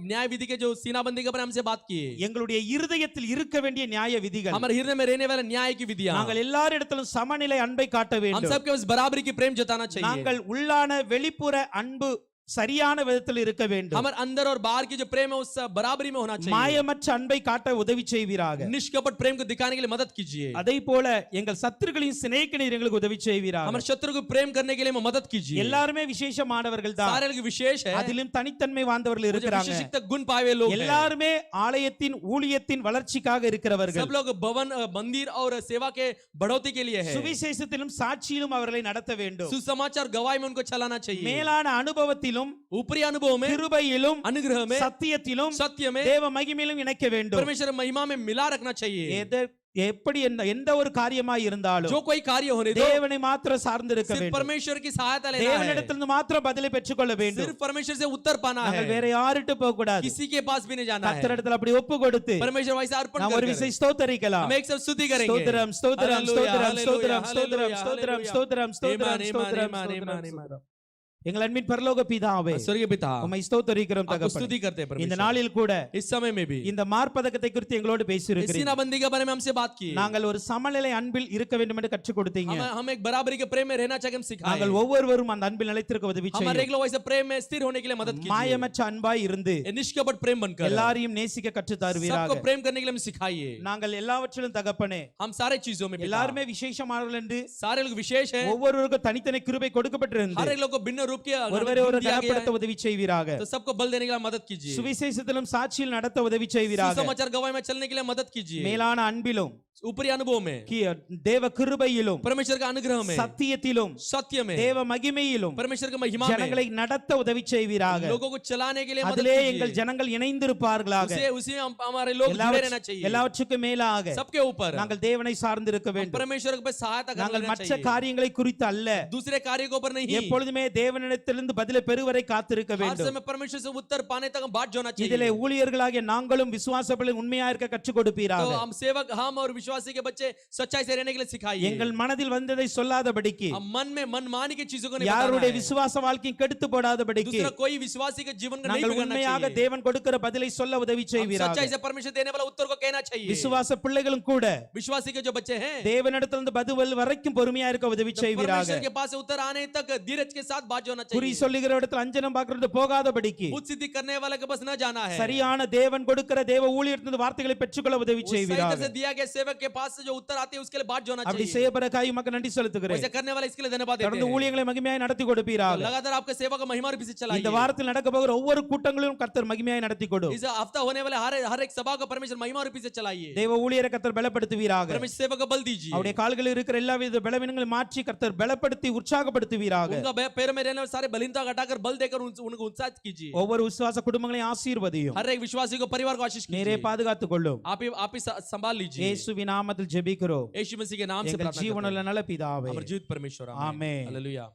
न्याय विधि के जो सीनाबंदी के बारे में हमसे बात की है। எங்களுடைய இருதயத்தில் இருக்க வேண்டிய நியாய விதிகள், हमारे हृदय में रहने वाले न्याय की विधियां, நாங்கள் எல்லாரிடத்திலும் சமநிலை அன்பை காட்ட हम வேண்டும். सबके उस बराबरी की प्रेम जताना चाहिए। நாங்கள் உள்ளான வெளிப்புற அன்பு சரியான விதத்தில் இருக்க வேண்டும். हमारे अंदर और बाहर की जो प्रेम है उस बराबरी में होना चाहिए। மாயமற்ற அன்பை காட்ட உதவி செய்வீராக. निष्कपट प्रेम को दिखाने के लिए मदद कीजिए। அதே போல எங்கள் சத்துருக்களின் சிநேகிதர் எங்களுக்கு உதவி செய்வீராக. हमारे शत्रु को प्रेम करने के लिए मदद कीजिए। எல்லாருமே விசேஷமானவர்கள் தான். सारे लोग विशेष है, அதிலும் தனித்தன்மை வாழ்ந்தவர்கள் இருக்கிறாங்க. विशिष्ट गुण पाए हुए लोग हैं। எல்லாருமே ஆலயத்தின் ஊழியத்தின் வளர்ச்சிக்காக இருக்கிறவர்கள். सब लोग भवन मंदिर और सेवा के बढ़ोतरी के लिए है। சுவிசேஷத்திலும் சாட்சியிலும் அவர்களை நடத்த வேண்டும். सुसमाचार गवाही में उनको चलाना चाहिए। மேலான அனுபவத்திலும் ऊपरी अनुभव में, கிருபையிலும் अनुग्रह में, சத்தியத்திலும் सत्य में, தேவ மகிமையிலும் இணைக்க வேண்டும். परमेश्वर महिमा में मिला रखना चाहिए। எப்படி எந்த ஒரு காரியமாய் இருந்தாலும் जो कोई कार्य होने दो, தேவனை மாத்திரம் சார்ந்து இருக்க सिर्फ வேண்டும். परमेश्वर की सहायता लेना है। தேவனிடத்திலிருந்து மாத்திரம் பதிலை பெற்றுக்கொள்ள வேண்டும். सिर्फ परमेश्वर से उत्तर पाना நாங்கள் है, வேற யார்கிட்ட போக கூடாது. किसी के पास भी नहीं जाना है। கர்த்தரிடத்தில் அப்படி ஒப்பு கொடுத்து परमेश्वर वैसा अर्पण நாம் ஒரு कर விசை ஸ்தோத்தரிக்கலாம். हम एक सब स्तुति करेंगे। ஸ்தோத்திரம் ஸ்தோத்திரம் ஸ்தோத்திரம் ஸ்தோத்திரம் हालेलुया, ஸ்தோத்திரம் हालेलुया, ஸ்தோத்திரம் ஸ்தோத்திரம் ஸ்தோத்திரம் आमेन, ஸ்தோத்திரம் आमेन, आमेन, ஸ்தோத்திரம். எங்கள் அன்பின் பரலோக பிதாவே, स्वर्गीय पिता, உம்மை ஸ்தோத்தரிக்கிறோம் आपको தகப்பனே. स्तुति करते हैं இந்த परमेश्वर। நாளில் கூட इस समय में भी இந்த மார்பதகத்தை குறித்து எங்களோடு इस பேசியிருக்கிறீர்கள். सीनाबंदी के बारे में हमसे बात की। நாங்கள் ஒரு சமநிலை அன்பில் இருக்க வேண்டும் என்று கற்றுக் கொடுத்தீங்க. हम एक बराबरी के प्रेम में रहना चाहिए, हम सिखाए। நாங்கள் ஒவ்வொருவரும் அந்த அன்பில் நிலைத்திருக்க உதவி हमारे செய்யும். एक लोग वैसे प्रेम में स्थिर होने के लिए मदद कीजिए। மாயமற்ற அன்பாய் இருந்து ये निष्कपट प्रेम बनकर எல்லாரையும் நேசிக்க கற்று सबको தருவீராக. प्रेम करने के लिए हमें सिखाइए। நாங்கள் எல்லாவற்றிலும் தகப்பனே, हम सारे चीजों में पिता, எல்லாருமே விசேஷமானவர்கள் என்று सारे लोग विशेष हैं। ஒவ்வொருவருக்கும் தனித்தனி கிருபை கொடுக்கப்பட்டிருந்து हर एक लोग को भिन्न रूप के ஒருவரை ஒரு दिया गया है। கனப்படுத்த உதவி செய்வீராக. तो सबको बल देने के लिए मदद कीजिए। சுவிசேஷத்திலும் சாட்சியில் நடத்த உதவி செய்வீராக. सुसमाचार गवाही में चलने के लिए मदद कीजिए। மேலான அன்பிலும் ऊपरी अनुभव में, தேவ கிருபையிலும் परमेश्वर का अनुग्रह में, சத்தியத்திலும் सत्य में, தேவ மகிமையிலும் परमेश्वर की महिमा में ஜனங்களை நடத்த உதவி செய்வீராக. लोगों को चलाने के लिए मदद அதிலே कीजिए। எங்கள் ஜனங்கள் இணைந்திருப்பார்களாக. उसी में हमारे लोग जुड़े रहना चाहिए। எல்லாவற்றுக்கும் மேலாக सबके ऊपर நாங்கள் தேவனை சார்ந்திருக்க வேண்டும். परमेश्वर के सहायता करना நாங்கள் மற்ற चाहिए। காரியங்களை குறித்து அல்ல, दूसरे कार्य के ऊपर नहीं, எப்பொழுதுமே தேவனிடத்திலிருந்து பதிலை பெறுவரை காத்திருக்க हर வேண்டும். समय परमेश्वर से उत्तर पाने तक हम बाट जाना இதிலே चाहिए। ஊழியர்களாகிய நாங்களும் விசுவாசத்தில் உண்மையா இருக்க கற்றுக் तो கொடுப்பீராக. हम सेवक, हम और विश्वासी के बच्चे सच्चाई से रहने के लिए सिखाइए। எங்கள் மனதில் வந்ததை சொல்லாதபடிக்கு, हम मन में मनमानी की चीजों को नहीं बताना யாருடைய है। விசுவாச வாழ்க்கையை கெடுத்து போடாதபடிக்கு दूसरा कोई विश्वासी के जीवन को नहीं நாங்கள் बिगाड़ना உண்மையாக चाहिए। தேவன் கொடுக்கிற பதிலை சொல்ல உதவி हम செய்வீராக. सच्चाई से परमेश्वर देने वाला उत्तर को कहना चाहिए। விசுவாச பிள்ளைகளும் கூட विश्वासी के जो बच्चे हैं, தேவனிடத்திலிருந்து பதில் வரைக்கும் பொறுமையா இருக்க உதவி तो செய்வீராக. परमेश्वर के पास से उत्तर आने तक धीरज के साथ बात जाना குறி चाहिए। சொல்லுகிற இடத்துல அஞ்சனம் பார்க்கிறது போகாதபடிக்கு बुद्ध सिद्धि करने वाले के पास न जाना है। சரியான தேவன் கொடுக்கிற தேவ ஊழியத்திலிருந்து வார்த்தைகளை பெற்றுக்கொள்ள உதவி उस सही तरह செய்வீராக. से दिया गया सेवक के पास से जो उत्तर आते हैं उसके लिए बात जाना அப்படி चाहिए। செய்யப்படுறதுக்காக உமக்கு நன்றி செலுத்துகிறேன். वैसे करने वाले इसके लिए धन्यवाद देते தொடர்ந்து हैं। ஊழியங்களை மகிமையாய் நடத்தி கொடுப்பீராக. तो लगातार आपके सेवा को महिमा रूपी से இந்த चलाइए। வாரத்தில் நடக்க போகிற ஒவ்வொரு கூட்டங்களிலும் கர்த்தர் மகிமையாய் நடத்தி கொடு. इस हफ्ता होने वाले हर एक सभा को परमेश्वर महिमा रूपी से चलाइए। தேவ ஊழியரை கர்த்தர் பலப்படுத்துவீராக. परमेश्वर सेवा को बल दीजिए। அவருடைய கால்களில் இருக்கிற எல்லா வித பலவீனங்களையும் மாற்றி கர்த்தர் பலப்படுத்தி உற்சாகப்படுத்துவீராக. उनका पैरों में रहने वाले सारे बलहीनता घटाकर बल देकर उनको उत्साहित कीजिए। ஒவ்வொரு விசுவாச குடும்பங்களையும் ஆசீர்வதியும். हर एक विश्वासी को परिवार को आशीष நீரே कीजिए। பாதுகாத்துக் கொள்ளும். आप ही संभाल लीजिए। இயேசுவின் நாமத்தில் ஜெபிக்கிறோம். यीशु मसीह के नाम से எங்கள் प्रार्थना करते ஜீவனுள்ள हैं। நல்ல பிதாவே. अमर जीवित परमेश्वर, आमेन। हालेलुया।